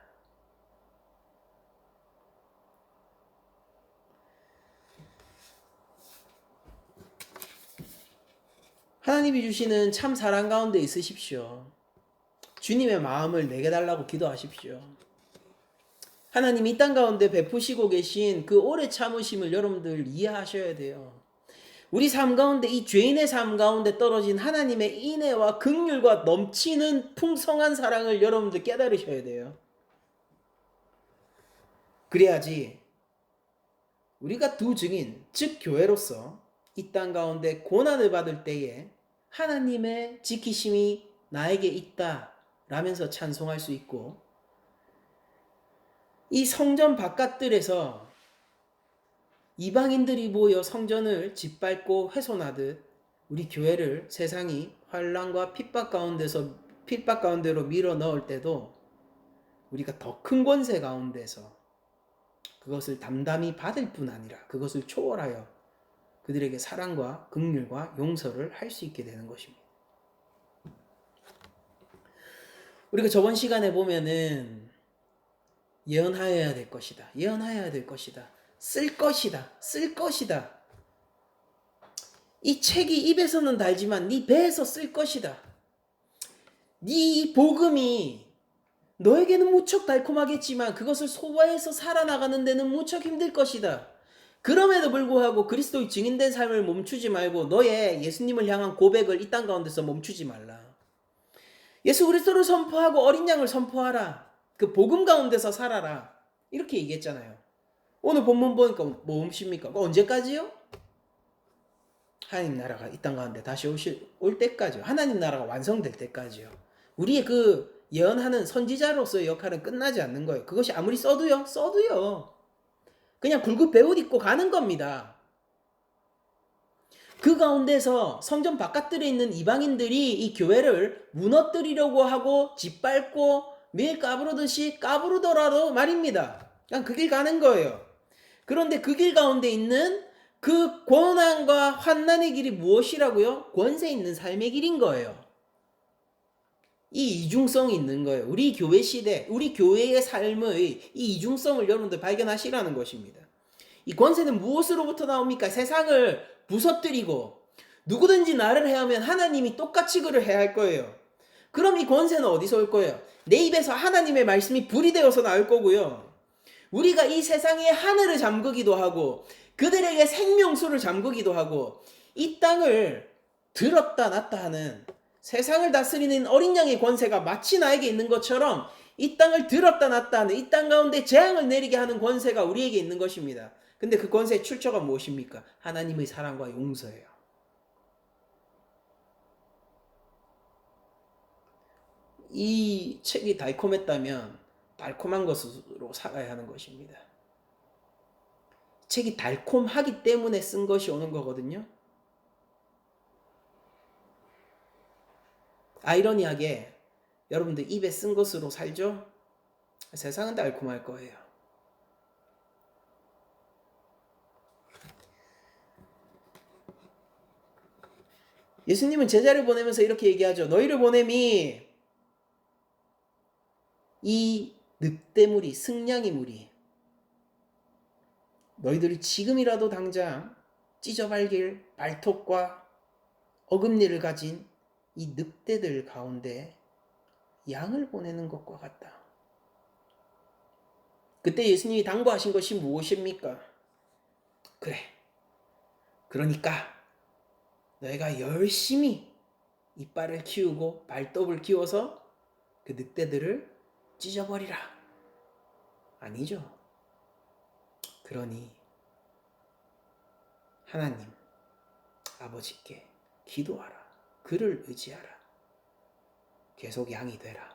하나님이 주시는 참 사랑 가운데 있으십시오. 주님의 마음을 내게 달라고 기도하십시오. 하나님이 이 땅 가운데 베푸시고 계신 그 오래 참으심을 여러분들 이해하셔야 돼요. 우리 삶 가운데, 이 죄인의 삶 가운데 떨어진 하나님의 인애와 긍휼과 넘치는 풍성한 사랑을 여러분들 깨달으셔야 돼요. 그래야지 우리가 두 증인, 즉 교회로서 이 땅 가운데 고난을 받을 때에 하나님의 지키심이 나에게 있다 라면서 찬송할 수 있고, 이 성전 바깥들에서 이방인들이 모여 성전을 짓밟고 훼손하듯 우리 교회를 세상이 환난과 핍박 가운데로 밀어 넣을 때도 우리가 더 큰 권세 가운데서 그것을 담담히 받을 뿐 아니라 그것을 초월하여 그들에게 사랑과 긍휼과 용서를 할 수 있게 되는 것입니다. 우리가 저번 시간에 보면은 예언하여야 될 것이다. 예언하여야 될 것이다. 쓸 것이다. 쓸 것이다. 이 책이 입에서는 달지만 네 배에서 쓸 것이다. 네 복음이 너에게는 무척 달콤하겠지만 그것을 소화해서 살아나가는 데는 무척 힘들 것이다. 그럼에도 불구하고 그리스도의 증인된 삶을 멈추지 말고 너의 예수님을 향한 고백을 이 땅 가운데서 멈추지 말라. 예수 그리스도를 선포하고 어린 양을 선포하라. 그 복음 가운데서 살아라. 이렇게 얘기했잖아요. 오늘 본문 보니까 뭡니까? 언제까지요? 하나님 나라가 이 땅 가운데 다시 올 때까지요. 하나님 나라가 완성될 때까지요. 우리의 그 예언하는 선지자로서의 역할은 끝나지 않는 거예요. 그것이 아무리 써도요. 그냥 굵은 배옷 입고 가는 겁니다. 그 가운데서 성전 바깥들에 있는 이방인들이 이 교회를 무너뜨리려고 하고 짓밟고 매일 까부르듯이 까부르더라도 말입니다. 그냥 그 길 가는 거예요. 그런데 그 길 가운데 있는 그 고난과 환난의 길이 무엇이라고요? 권세 있는 삶의 길인 거예요. 이 이중성이 있는 거예요. 우리 교회 시대, 우리 교회의 삶의 이 이중성을 여러분들 발견하시라는 것입니다. 이 권세는 무엇으로부터 나옵니까? 세상을 부서뜨리고 누구든지 나를 해하면 하나님이 똑같이 그를 해야 할 거예요. 그럼 이 권세는 어디서 올 거예요? 내 입에서 하나님의 말씀이 불이 되어서 나올 거고요. 우리가 이 세상의 하늘을 잠그기도 하고 그들에게 생명수를 잠그기도 하고 이 땅을 들었다 놨다 하는 세상을 다스리는 어린 양의 권세가 마치 나에게 있는 것처럼 이 땅을 들었다 놨다 하는 이 땅 가운데 재앙을 내리게 하는 권세가 우리에게 있는 것입니다. 근데 그 권세의 출처가 무엇입니까? 하나님의 사랑과 용서예요. 이 책이 달콤했다면 달콤한 것으로 살아야 하는 것입니다. 책이 달콤하기 때문에 쓴 것이 오는 거거든요. 아이러니하게 여러분들 입에 쓴 것으로 살죠? 세상은 달콤할 거예요. 예수님은 제자를 보내면서 이렇게 얘기하죠. 너희를 보냄이 이 늑대무리, 승냥이 무리 너희들이 지금이라도 당장 찢어발길 발톱과 어금니를 가진 이 늑대들 가운데 양을 보내는 것과 같다. 그때 예수님이 당부하신 것이 무엇입니까? 그래. 그러니까 너희가 열심히 이빨을 키우고 발톱을 키워서 그 늑대들을 찢어버리라. 아니죠. 그러니 하나님 아버지께 기도하라. 그를 의지하라. 계속 양이 되라.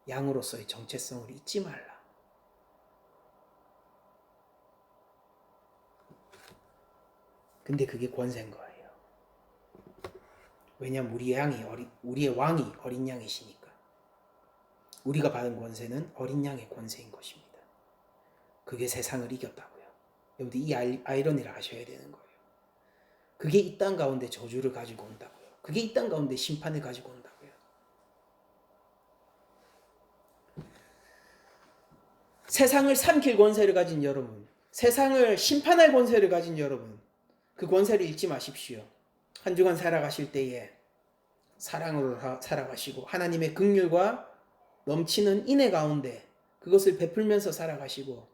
양으로서의 정체성을 잊지 말라. 근데 그게 권세인 거예요. 왜냐하면 우리의 왕이 어린 양이시니까. 우리가 받은 권세는 어린 양의 권세인 것입니다. 그게 세상을 이겼다고요. 여러분들 이 아이러니를 아셔야 되는 거예요. 그게 이 땅 가운데 저주를 가지고 온다고요. 그게 이 땅 가운데 심판을 가지고 온다고요. 세상을 삼킬 권세를 가진 여러분, 세상을 심판할 권세를 가진 여러분, 그 권세를 잃지 마십시오. 한 주간 살아가실 때에 사랑으로 살아가시고 하나님의 긍휼과 넘치는 인애 가운데 그것을 베풀면서 살아가시고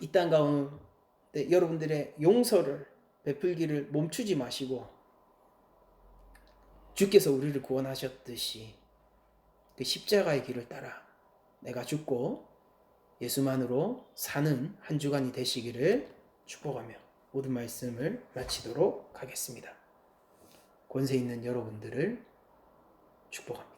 이 땅 가운데 여러분들의 용서를 베풀기를 멈추지 마시고 주께서 우리를 구원하셨듯이 그 십자가의 길을 따라 내가 죽고 예수만으로 사는 한 주간이 되시기를 축복하며 모든 말씀을 마치도록 하겠습니다. 권세 있는 여러분들을 축복합니다.